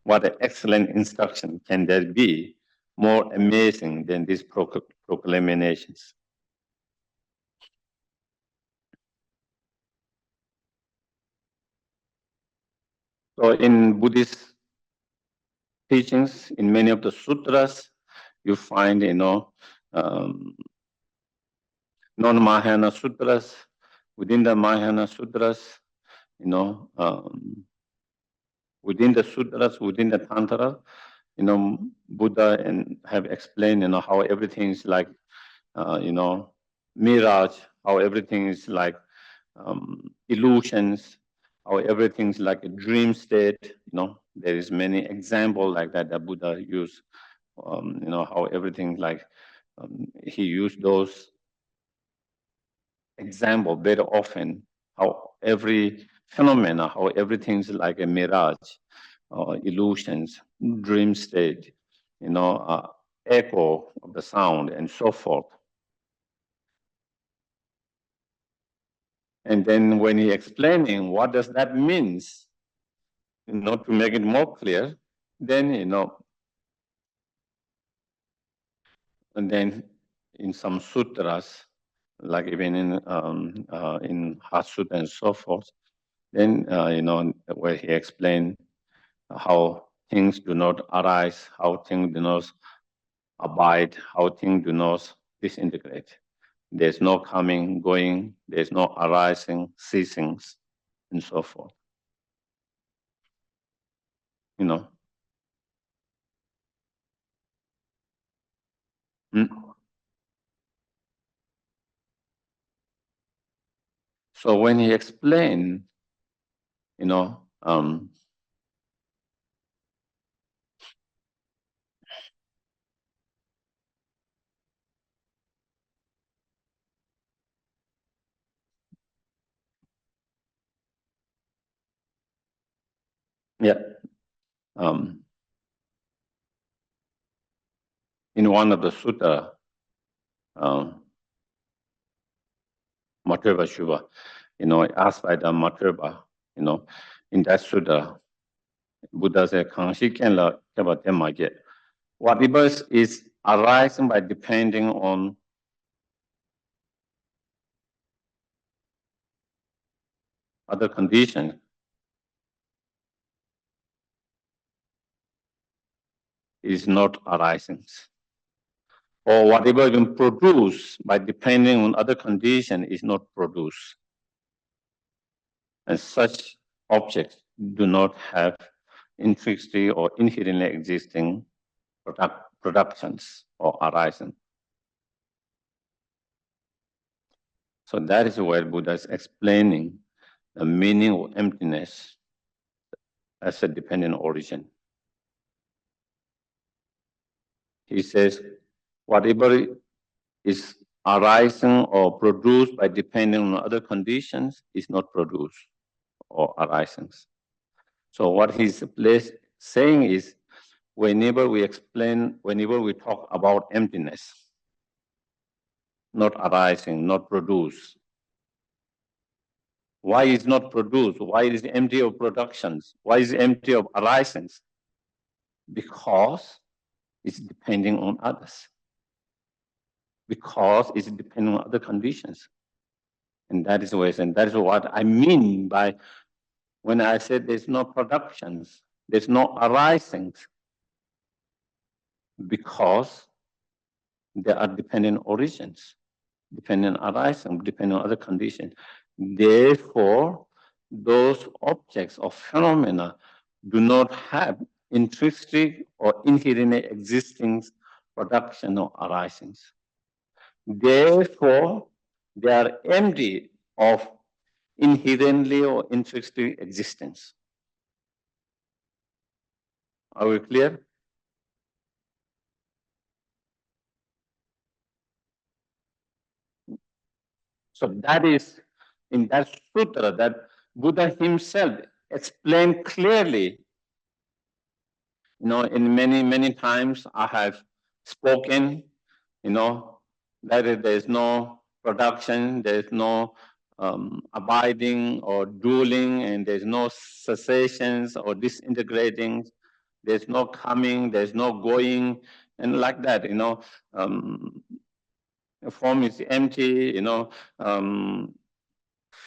Speaker 1: What an excellent instruction can there be more amazing than these proclamations? So in Buddhist teachings, in many of the sutras, you find, non-Mahayana sutras. Within the Mahayana sutras, within the sutras, within the Tantra, Buddha and have explained, how everything is like, mirage, how everything is like illusions, how everything is like a dream state. There is many examples like that Buddha used. How everything like he used those examples very often. How every phenomena, how everything's like a mirage, illusions, dream state, echo of the sound, and so forth. And then when he explaining what does that means, to make it more clear, then, and then in some sutras, like even in Heart Sutta and so forth, then, where he explained how things do not arise, how things do not abide, how things do not disintegrate. There's no coming, going, there's no arising, ceasing, and so forth. So when he explained, in one of the sutta, Matreva Shuva, asked by the Matreva, in that sutta, Buddha said, whatever is arising by depending on other conditions is not arising. Or whatever is produced by depending on other conditions is not produced. And such objects do not have intrinsically or inherently existing productions or arising. So that is where Buddha is explaining the meaning of emptiness as a dependent origin. He says, whatever is arising or produced by depending on other conditions is not produced or arising. So what he's saying is, whenever we talk about emptiness, not arising, not produced. Why is not produced? Why is it empty of productions? Why is it empty of arisings? Because it's depending on others. Because it's depending on other conditions. And that is what I mean by when I said there's no productions, there's no arisings, because there are dependent origins, dependent arising, depending on other conditions. Therefore, those objects or phenomena do not have intrinsic or inherently existing production or arisings. Therefore, they are empty of inherently or intrinsic existence. Are we clear? So that is in that sutra that Buddha himself explained clearly. In many times I have spoken, that there is no production, there is no abiding or dueling, and there's no cessations or disintegrating. There's no coming, there's no going, and like that, the form is empty,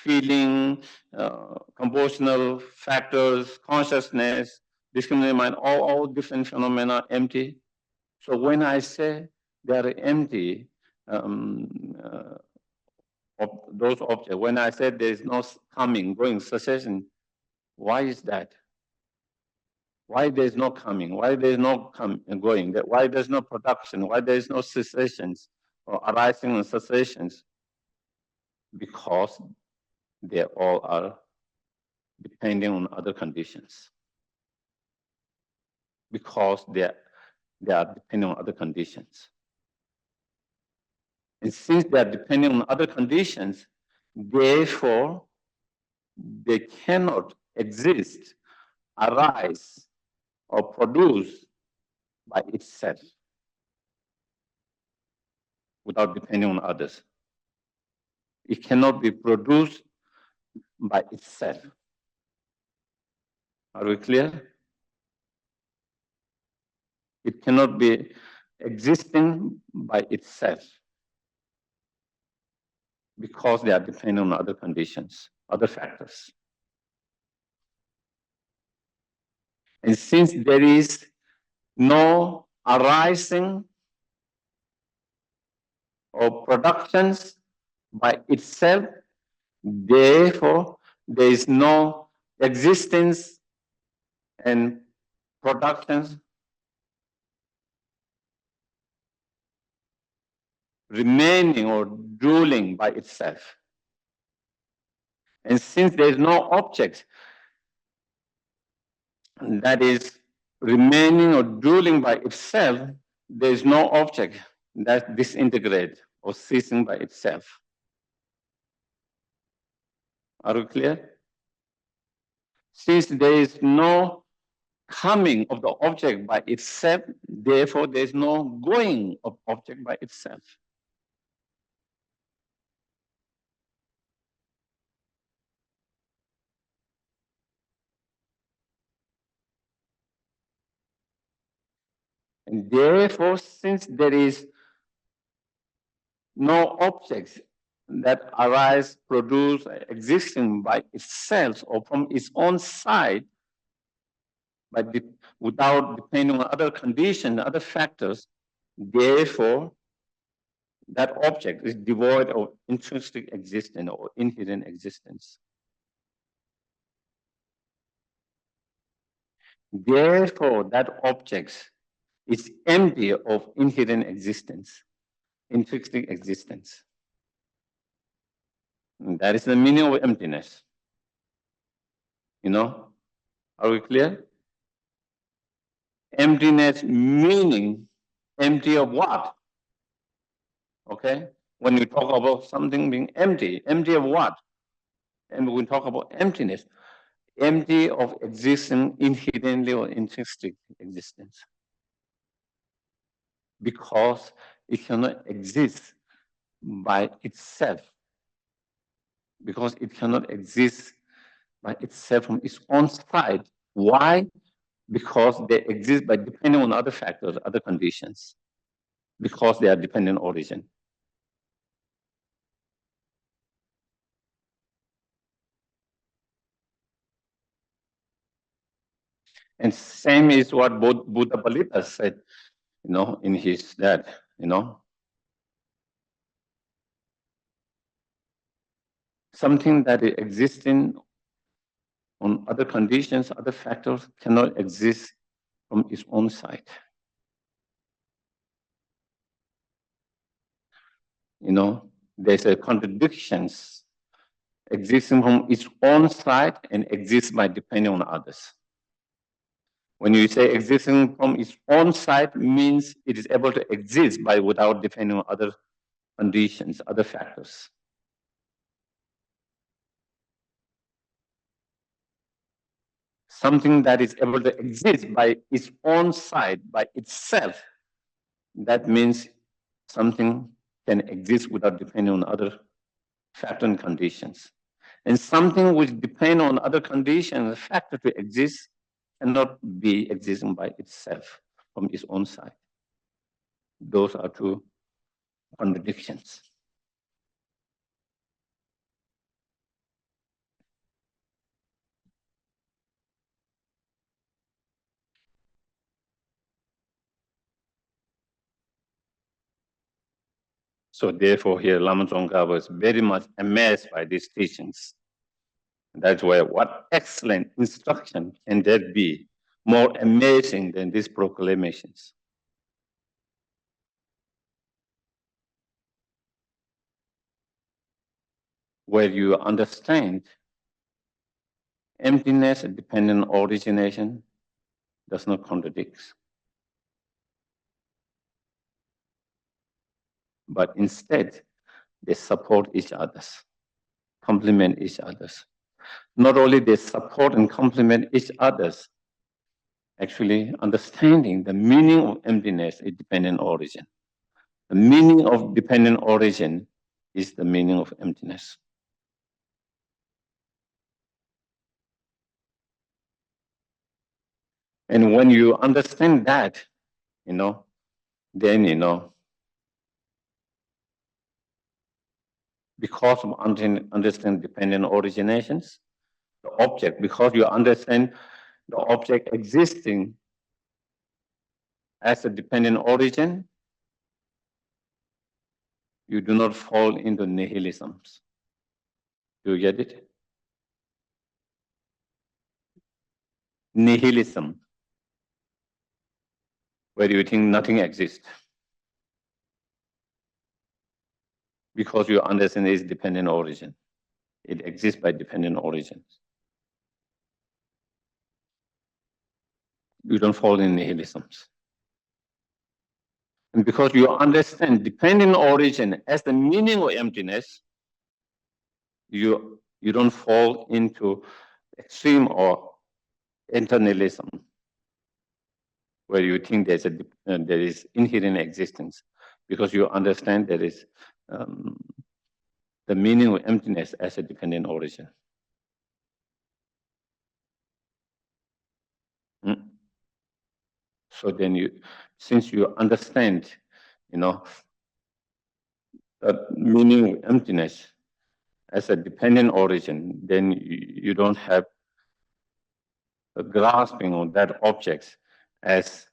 Speaker 1: feeling, compositional factors, consciousness, discriminating mind, all different phenomena empty. So when I say they are empty, of those objects, when I said there is no coming, going, cessation, why is that? Why there is no coming? Why there is no going? Why there is no production? Why there is no cessations or arising and cessations? Because they all are depending on other conditions. Because they are depending on other conditions. And since they are depending on other conditions, therefore, they cannot exist, arise, or produced by itself without depending on others. It cannot be produced by itself. Are we clear? It cannot be existing by itself because they are dependent on other conditions, other factors. And since there is no arising or productions by itself, therefore there is no existence and productions remaining or ruling by itself. And since there is no object that is remaining or ruling by itself, there is no object that disintegrates or ceasing by itself. Are we clear? Since there is no coming of the object by itself, therefore there is no going of object by itself. And therefore, since there is no objects that arise, produce, existing by itself or from its own side, but without depending on other conditions, other factors, therefore, that object is devoid of intrinsic existence or inherent existence. Therefore, that object is empty of inherent existence, intrinsic existence. And that is the meaning of emptiness. You know, are we clear? Emptiness meaning empty of what? Okay? When we talk about something being empty, empty of what? And we talk about emptiness, empty of existing inherently or intrinsic existence. Because it cannot exist by itself. Because it cannot exist by itself from its own side. Why? Because they exist by depending on other factors, other conditions. Because they are dependent origin. And same is what Buddha Balita said, in his that, something that is existing on other conditions, other factors cannot exist from its own side. There's a contradictions existing from its own side and exists by depending on others. When you say existing from its own side means it is able to exist by without depending on other conditions, other factors. Something that is able to exist by its own side, by itself, that means something can exist without depending on other factors and conditions. And something which depends on other conditions, factor to exist, cannot be existing by itself from its own side. Those are two contradictions. So therefore here Lama Tsongkhapa was very much amazed by these teachings. That's why what excellent instruction can there be more amazing than these proclamations? Where you understand emptiness and dependent origination does not contradict. But instead, they support each other, complement each other. Not only they support and complement each other, actually understanding the meaning of emptiness is dependent origin. The meaning of dependent origin is the meaning of emptiness. And when you understand that, then, because of understand dependent originations, the object, because you understand the object existing as a dependent origin, you do not fall into nihilisms. Do you get it? Nihilism, where you think nothing exists. Because you understand its dependent origin. It exists by dependent origins. You don't fall in nihilisms. And because you understand dependent origin as the meaning of emptiness, you don't fall into extreme or internalism, where you think there is inherent existence, because you understand there is the meaning of emptiness as a dependent origin. So then since you understand, the meaning of emptiness as a dependent origin, then you don't have a grasping of that object as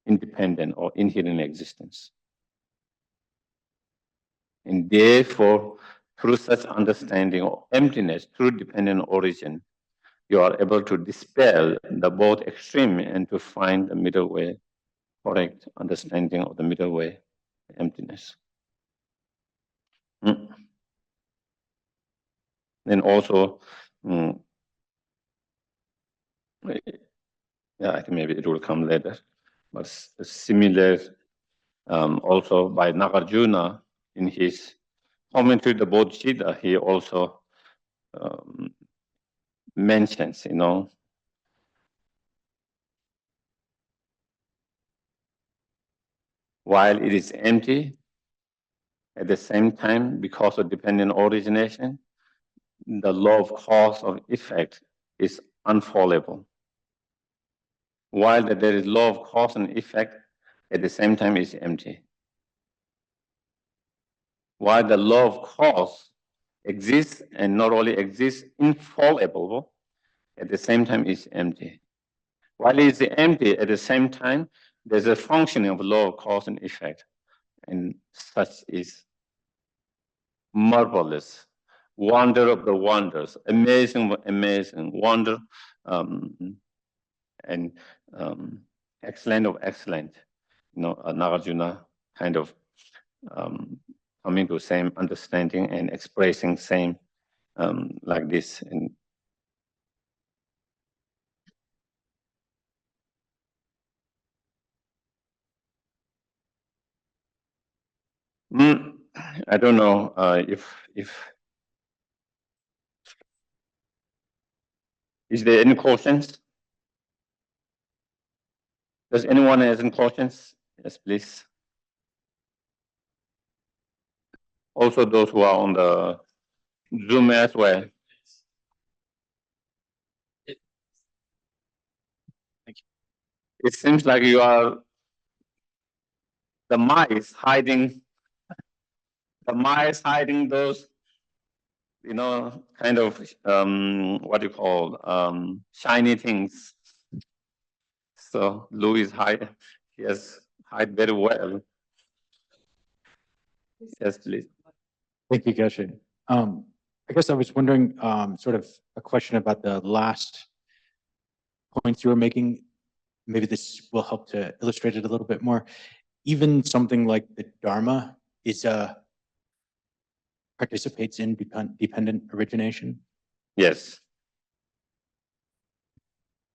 Speaker 1: independent or inherent existence. And therefore, through such understanding of emptiness, through dependent origin, you are able to dispel the both extreme and to find the middle way, correct understanding of the middle way, emptiness. Then also, I think maybe it will come later, but similar also by Nagarjuna in his commentary to the Bodhicitta, he also mentions, while it is empty, at the same time, because of dependent origination, the law of cause of effect is unfallible. While there is law of cause and effect, at the same time is empty. While the law of cause exists and not only exists infallible, at the same time is empty. While it is empty, at the same time, there's a functioning of law of cause and effect, and such is marvelous, wonder of the wonders, amazing, wonder, and excellent of excellent. Nagarjuna kind of coming to same understanding and expressing same like this. And I don't know if is there any questions? Does anyone have any questions? Yes, please. Also, those who are on the Zoom as well. Thank you. It seems like you are the mice hiding. The mice hiding those, kind of what you call shiny things. So Louis he has hide very well. Yes, please.
Speaker 3: Thank you, Geshe. I guess I was wondering, sort of a question about the last points you were making. Maybe this will help to illustrate it a little bit more. Even something like the Dharma participates in dependent origination?
Speaker 1: Yes.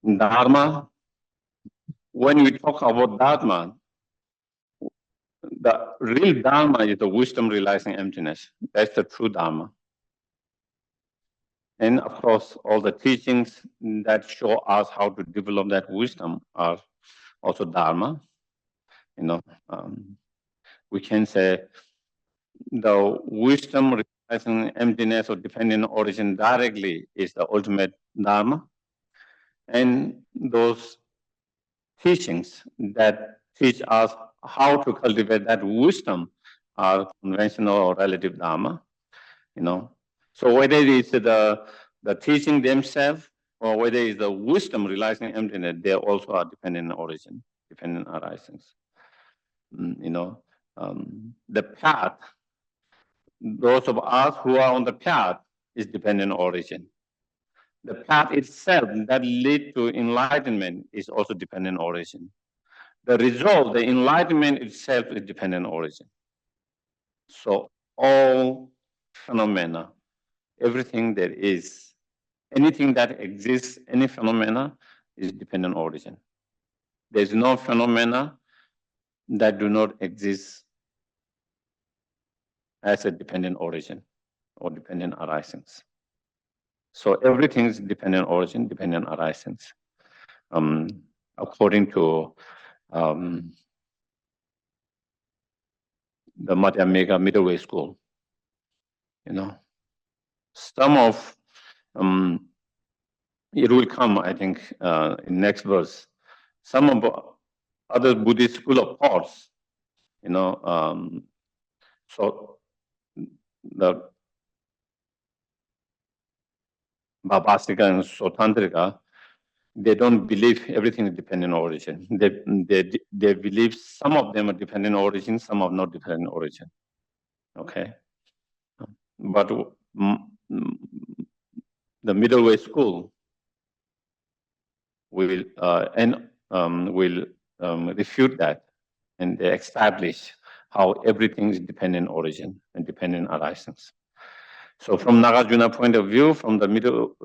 Speaker 1: Dharma, when we talk about Dharma, the real Dharma is the wisdom realizing emptiness. That's the true Dharma. And of course, all the teachings that show us how to develop that wisdom are also Dharma. We can say the wisdom recognizing emptiness or dependent origin directly is the ultimate Dharma. And those teachings that teach us how to cultivate that wisdom are conventional or relative Dharma. So whether it is the teaching themselves or whether it's the wisdom realizing emptiness, they also are dependent origin, dependent arisings. The path, those of us who are on the path, is dependent origin. The path itself that leads to enlightenment is also dependent origin. The result, the enlightenment itself, is dependent origin. So all phenomena, everything that is, anything that exists, any phenomena is dependent origin. There's no phenomena that do not exist as a dependent origin or dependent arisings. So everything is dependent origin, dependent arisings. According to the Madhyamika middle way school, some of it will come, I think, in next verse. Some of other Buddhist school of thoughts, so the Bhavasika and Sotantrika, they don't believe everything is dependent origin. They believe some of them are dependent origin, some are not dependent origin. Okay, but the middle way school will refute that, and they establish how everything is dependent origin and dependent arisings. So from Nagarjuna point of view, from the middle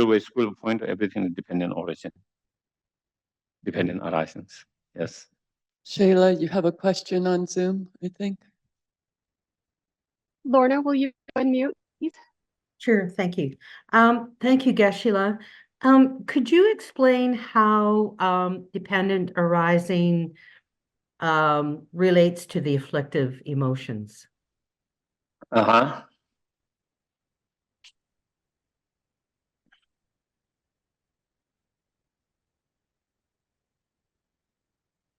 Speaker 1: way school point, everything is dependent origin, dependent arisings. Yes.
Speaker 4: Shayla, you have a question on Zoom, I think.
Speaker 5: Lorna, will you unmute, please?
Speaker 6: Sure, thank you. Thank you, Geshe. Could you explain how dependent arising relates to the afflictive emotions?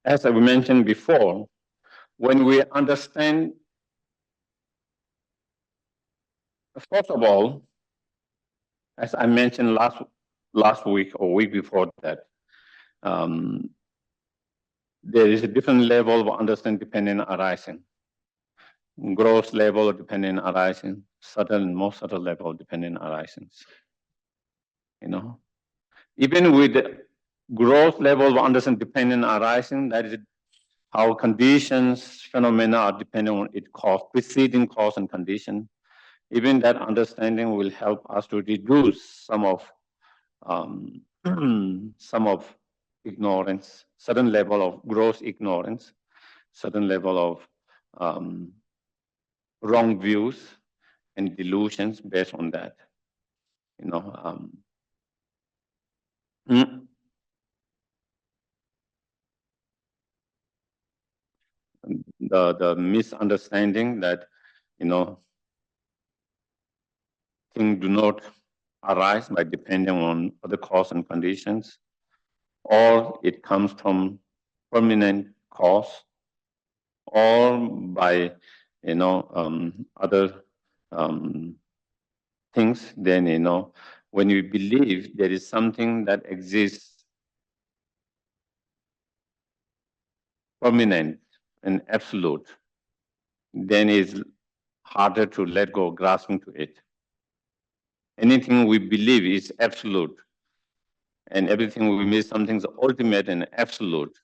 Speaker 1: As I mentioned before, when we understand, first of all, as I mentioned last week or week before that, there is a different level of understanding dependent arising. Gross level of dependent arising, subtle and more subtle level of dependent arisings. Even with the gross level of understanding dependent arising, that is how conditions, phenomena are dependent on its cause, preceding cause and condition. Even that understanding will help us to reduce some of ignorance, certain level of gross ignorance, certain level of wrong views and delusions based on that. The misunderstanding that things do not arise by depending on other cause and conditions, or it comes from permanent cause, or by other things. Then when you believe there is something that exists permanent and absolute, then it's harder to let go, grasping to it. Anything we believe is absolute, and everything we miss, something's ultimate and absolute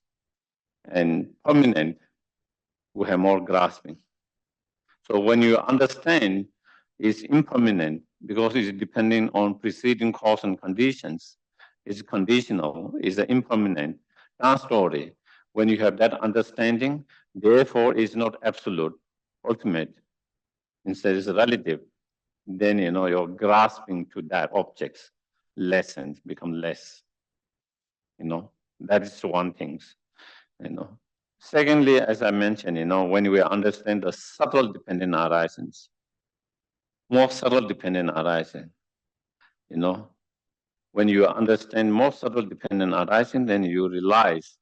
Speaker 1: and permanent, we have more grasping. So when you understand it's impermanent because it's depending on preceding cause and conditions, it's conditional, it's impermanent, non-story. When you have that understanding, therefore it's not absolute, ultimate. Instead it's relative. then your grasping to that objects lessens, become less. That is one thing. Secondly, as I mentioned, when we understand the subtle dependent arisings, more subtle dependent arising, when you understand more subtle dependent arising, then you realize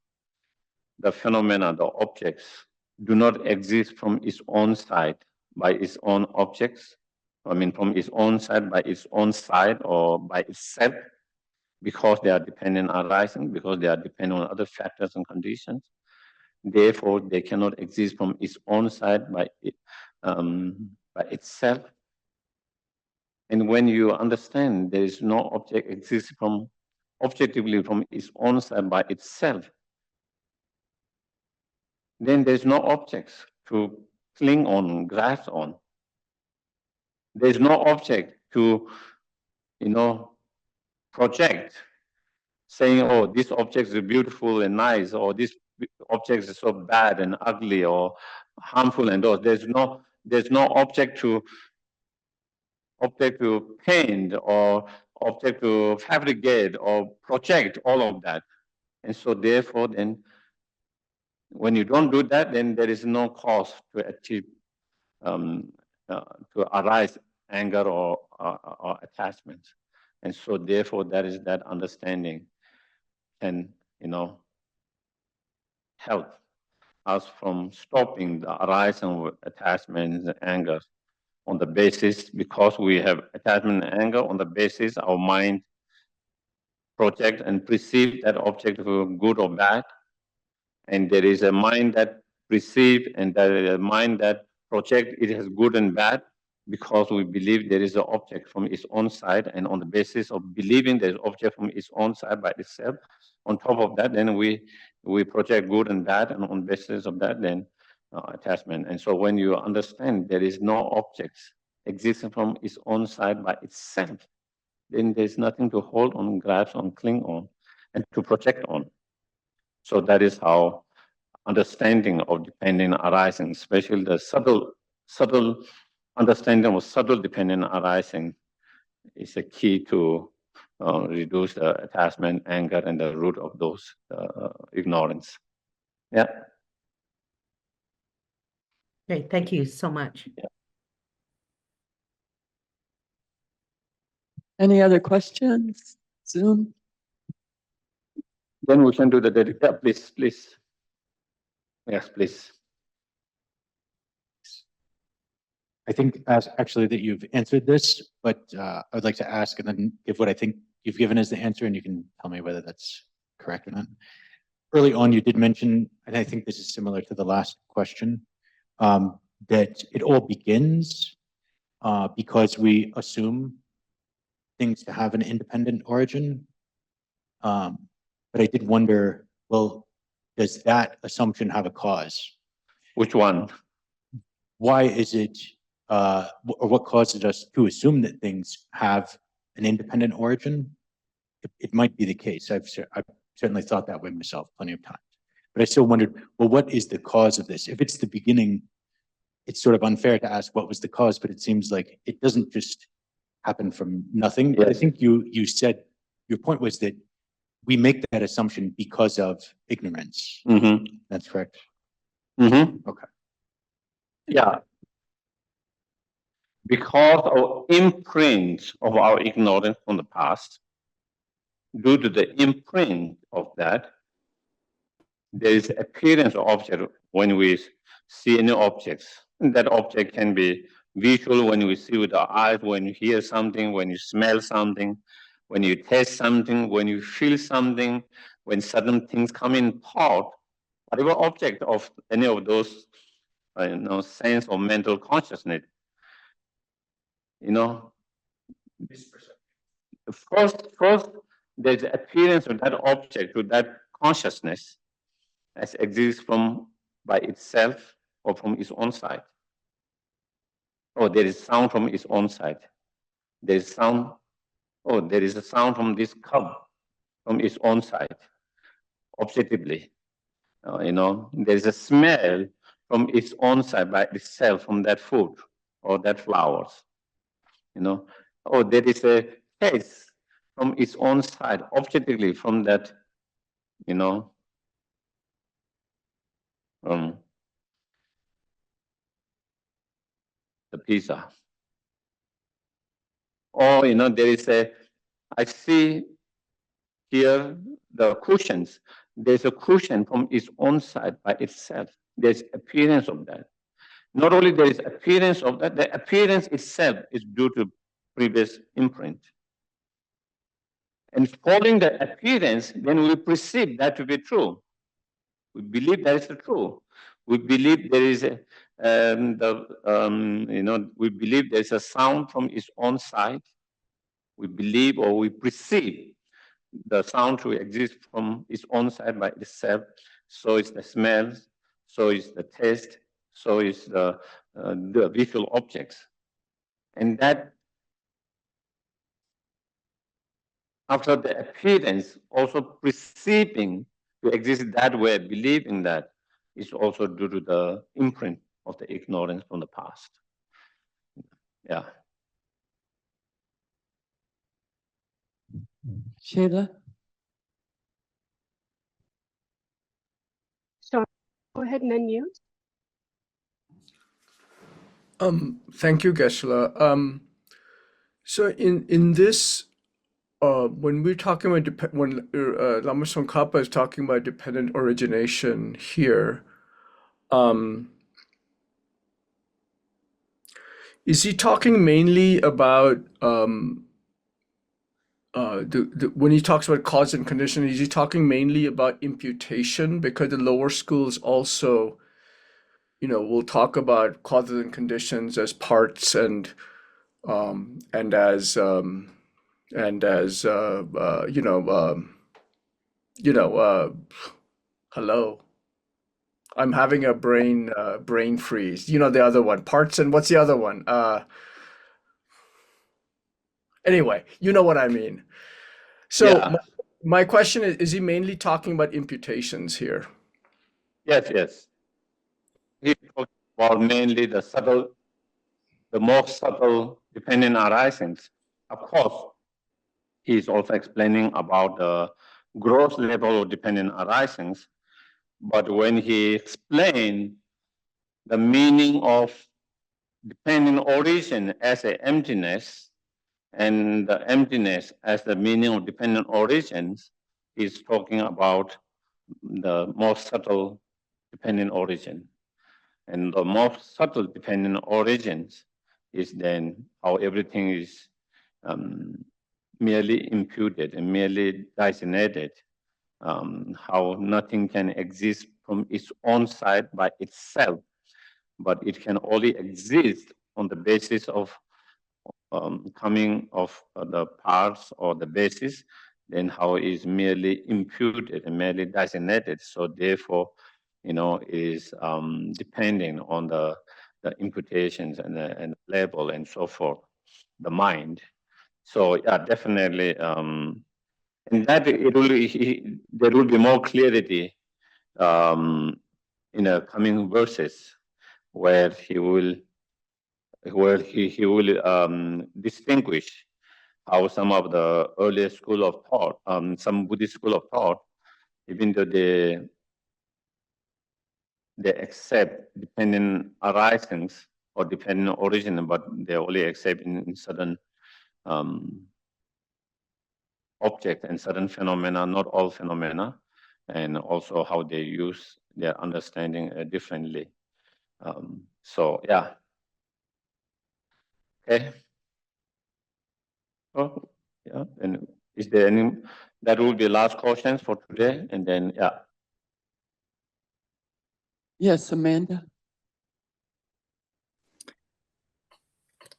Speaker 1: the phenomena, the objects, do not exist from its own side by its own objects. From its own side by its own side or by itself, because they are dependent arising, because they are dependent on other factors and conditions. Therefore, they cannot exist from its own side by itself. And when you understand there is no object exists objectively from its own side by itself, then there's no objects to cling on, grasp on. There's no object to, project, saying, oh, this object is beautiful and nice, or this object is so bad and ugly or harmful and those. There's no object to paint or object to fabricate or project all of that. And so therefore then, when you don't do that, then there is no cause to achieve, to arise anger or attachment. And so therefore that is that understanding can, help us from stopping the arising of attachments and anger on the basis, because we have attachment and anger on the basis our mind project and perceive that object of good or bad. And there is a mind that perceive and there is a mind that project it as good and bad, because we believe there is an object from its own side, and on the basis of believing there is object from its own side by itself, on top of that, then we project good and bad, and on basis of that, then attachment. And so when you understand there is no objects existing from its own side by itself, then there's nothing to hold on, grasp on, cling on, and to project on. So that is how understanding of dependent arising, especially the subtle understanding of subtle dependent arising, is a key to reduce the attachment, anger, and the root of those ignorance. Yeah.
Speaker 6: Great, thank you so much.
Speaker 1: Yeah.
Speaker 4: Any other questions? Zoom?
Speaker 1: Then we can do the dedication. Yeah, please. Yes, please.
Speaker 3: I think actually that you've answered this, but I would like to ask and then give what I think you've given as the answer, and you can tell me whether that's correct or not. Early on, you did mention, and I think this is similar to the last question, that it all begins because we assume things to have an independent origin. But I did wonder, well, does that assumption have a cause?
Speaker 1: Which one?
Speaker 3: Why is it, or what causes us to assume that things have an independent origin? It might be the case. I've certainly thought that way myself plenty of times. But I still wondered, well, what is the cause of this? If it's the beginning, it's sort of unfair to ask what was the cause, but it seems like it doesn't just happen from nothing. But I think you said, your point was that we make that assumption because of ignorance.
Speaker 1: Mm-hmm.
Speaker 3: That's correct.
Speaker 1: Mm-hmm.
Speaker 3: Okay.
Speaker 1: Yeah. Because of imprint of our ignorance from the past, due to the imprint of that, there is appearance of object when we see any objects. And that object can be visual when we see with our eyes, when you hear something, when you smell something, when you taste something, when you feel something, when certain things come in thought, whatever object of any of those sense or mental consciousness, first there's appearance of that object to that consciousness as exists by itself or from its own side. Oh, there is sound from its own side. There is sound. Oh, there is a sound from this cup from its own side. Objectively, there is a smell from its own side by itself from that food or that flowers. Oh, there is a case from its own side, objectively from that, the pizza. Or, there is I see here the cushions. There's a cushion from its own side by itself. There's appearance of that. Not only there is appearance of that, the appearance itself is due to previous imprint. And following the appearance, then we perceive that to be true. We believe that is the true. We believe there is we believe there is a sound from its own side. We believe or we perceive the sound to exist from its own side by itself. So is the smell, so is the taste, so is the visual objects. And that, after the appearance, also perceiving to exist that way, believing that, is also due to the imprint of the ignorance from the past. Yeah.
Speaker 4: Sheila?
Speaker 5: Sean, go ahead and unmute.
Speaker 7: Thank you, Geshe. So in this, when we're talking about when Lama Tsongkhapa is talking about dependent origination here, is he talking mainly about when he talks about cause and condition? Is he talking mainly about imputation? Because the lower schools also, will talk about causes and conditions as parts and as hello. I'm having a brain freeze. The other one, parts, and what's the other one? Anyway, you know what I mean. So
Speaker 1: Yeah.
Speaker 7: my question is he mainly talking about imputations here?
Speaker 1: Yes. He talks about mainly the more subtle dependent arisings. Of course, he is also explaining about the gross level of dependent arisings. But when he explained the meaning of dependent origin as an emptiness, and the emptiness as the meaning of dependent origins, he's talking about the more subtle dependent origin. And the most subtle dependent origins is then how everything is merely imputed and merely designated, how nothing can exist from its own side by itself, but it can only exist on the basis of coming of the parts or the basis, then how is merely imputed and merely designated. So therefore, is depending on the imputations and the level and so forth, the mind. So yeah, definitely, and that there will be more clarity in the coming verses where he will distinguish how some of the earlier school of thought, some Buddhist school of thought, even though they accept dependent arisings or dependent origin, but they only accept in certain objects and certain phenomena, not all phenomena, and also how they use their understanding differently. So yeah. Okay. Oh, yeah. And is there any? That will be last questions for today, and then yeah.
Speaker 4: Yes, Amanda?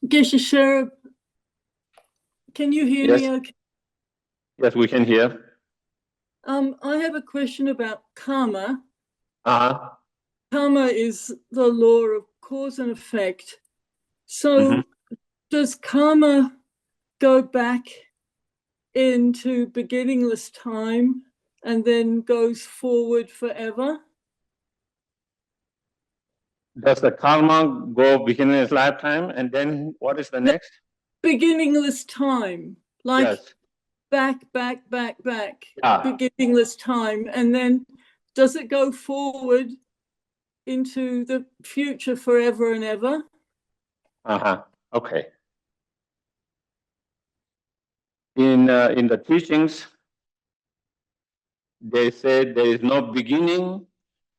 Speaker 8: Geshe Sherab, can you hear me
Speaker 1: Yes.
Speaker 8: okay?
Speaker 1: Yes, we can hear.
Speaker 8: I have a question about karma.
Speaker 1: Uh-huh.
Speaker 8: Karma is the law of cause and effect. So does karma go back into beginningless time and then goes forward forever?
Speaker 1: Does the karma go begin in his lifetime, and then what is the next?
Speaker 8: beginningless time, like
Speaker 1: Yes.
Speaker 8: back,
Speaker 1: Ah.
Speaker 8: beginningless time. And then does it go forward into the future forever and ever?
Speaker 1: Okay. In the teachings, they say there is no beginning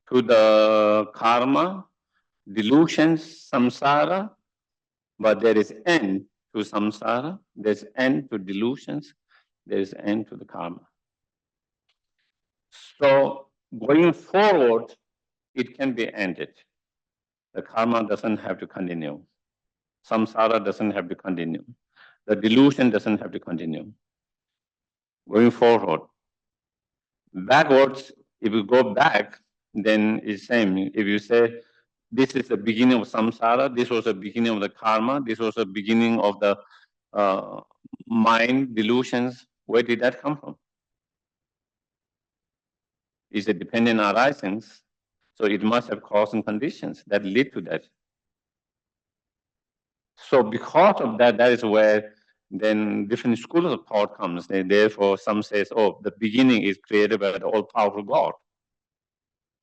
Speaker 1: to the karma, delusions, samsara, but there is end to samsara, there's end to delusions, there's end to the karma. So going forward, it can be ended. The karma doesn't have to continue. Samsara doesn't have to continue. The delusion doesn't have to continue. Going forward. Backwards, if you go back, then it's same. If you say, this is the beginning of samsara, this was the beginning of the karma, this was the beginning of the mind, delusions, where did that come from? It's a dependent arisings, so it must have cause and conditions that lead to that. So because of that, that is where then different schools of thought comes. And therefore, some says, oh, the beginning is created by the all-powerful God.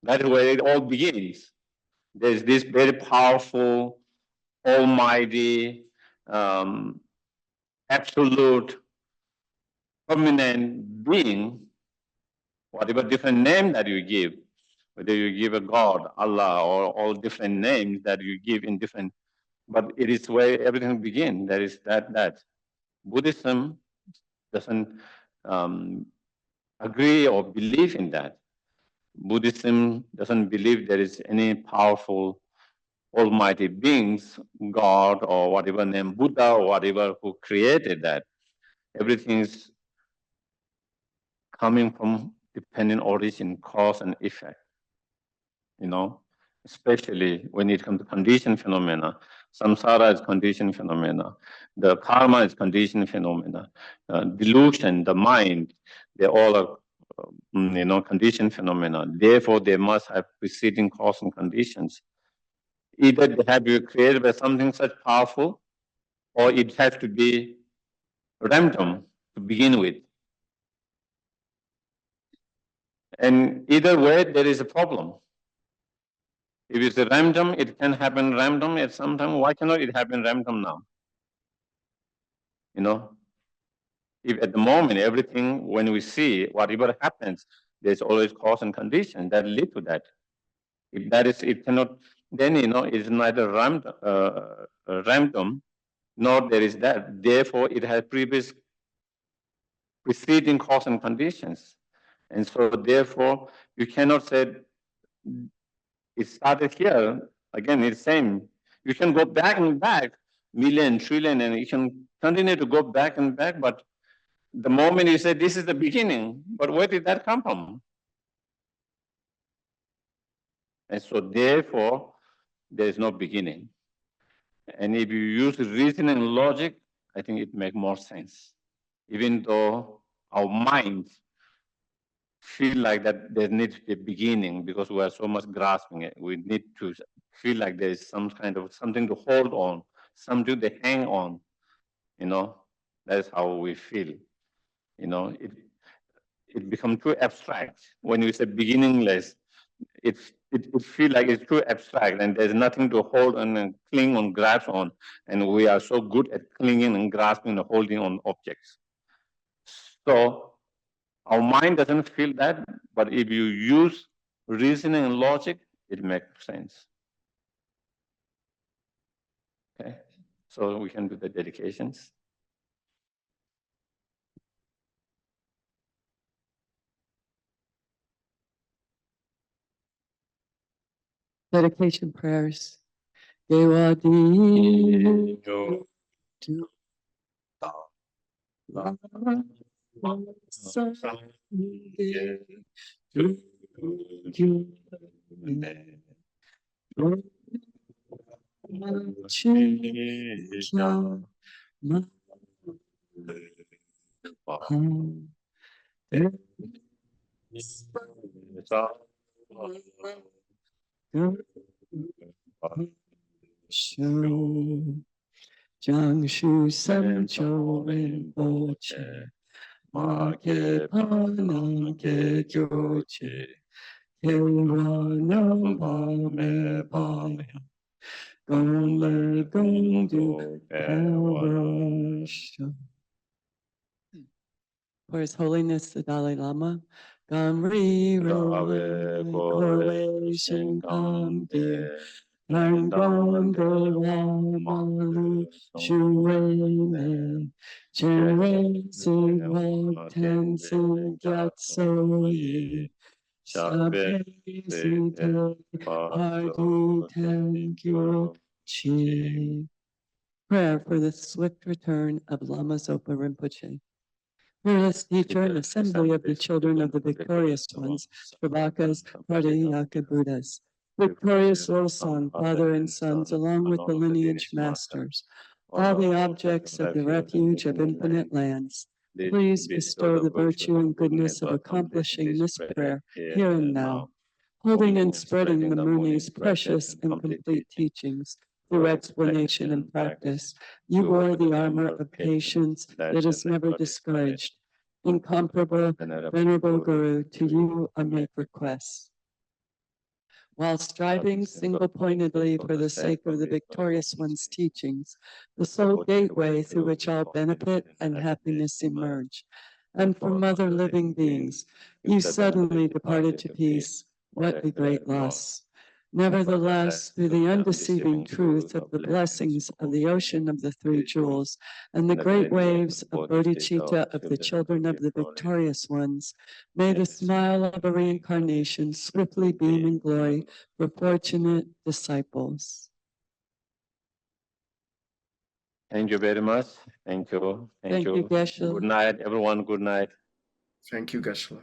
Speaker 1: That is where it all begins. There's this very powerful, almighty, absolute, permanent being, whatever different name that you give, whether you give a God, Allah, or all different names that you give in different, but it is where everything begins. There is that. Buddhism doesn't agree or believe in that. Buddhism doesn't believe there is any powerful almighty beings, God or whatever name, Buddha or whatever, who created that. Everything is coming from dependent origin, cause and effect. Especially when it comes to conditioned phenomena. Samsara is conditioned phenomena. The karma is conditioned phenomena. Delusion, the mind, they all are conditioned phenomena. Therefore, they must have preceding cause and conditions. Either they have been created by something such powerful, or it has to be random to begin with. And either way, there is a problem. If it's a random, it can happen random at some time. Why cannot it happen random now? If at the moment, everything, when we see whatever happens, there's always cause and condition that lead to that. If that is, it cannot, then, it's neither random, nor there is that. Therefore, it has preceding cause and conditions. And so, therefore, you cannot say it started here. Again, it's same. You can go back and back, million, trillion, and you can continue to go back and back, but the moment you say this is the beginning, but where did that come from? And so therefore, there is no beginning. And if you use reason and logic, I think it makes more sense. Even though our minds feel like that there needs to be a beginning because we are so much grasping it. We need to feel like there is some kind of something to hold on, something to hang on. That's how we feel. It becomes too abstract. When you say beginningless, it feels like it's too abstract and there's nothing to hold on and cling on, grasp on. And we are so good at clinging and grasping and holding on objects. So our mind doesn't feel that, but if you use reasoning and logic, it makes sense. Okay, so we can do the dedications.
Speaker 4: Dedication prayers. Devadi. Jiangshu Samcho Rinpoche, Ma Ke Panam Ke Kyoche, Ke Ranam Pame Pame, Gong Le Gong Du Kawasha. For His Holiness the Dalai Lama, Gam Ri Ro Korwe Shin Gam De, Lang Gong De Lama Lu Shu Wei Ne, Chen Wei Si Wag Ten Si Gyat So Yi, Sha Bei Si Te Padu Ten Kyo Chi. Prayer for the swift return of Lama Zopa Rinpoche. Fearless teacher and assembly of the children of the victorious ones, Shravakas, Pradayaka Buddhas. Victorious Losang, father and sons, along with the lineage masters, all the objects of the refuge of infinite lands, please bestow the virtue and goodness of accomplishing this prayer here and now, holding and spreading the Muni's precious and complete teachings through explanation and practice. You wore the armor of patience that is never discouraged. Incomparable, venerable Guru, to you I make requests. While striving single-pointedly for the sake of the victorious one's teachings, the sole gateway through which all benefit and happiness emerge, and from other living beings, you suddenly departed to peace. What a great loss! Nevertheless, through the undeceiving truth of the blessings of the ocean of the three jewels and the great waves of bodhicitta of the children of the victorious ones, may the smile of a reincarnation swiftly beam in glory for fortunate disciples.
Speaker 1: Thank you very much. Thank you.
Speaker 4: Thank you, Geshe.
Speaker 1: Good night, everyone. Good night.
Speaker 7: Thank you, Geshe.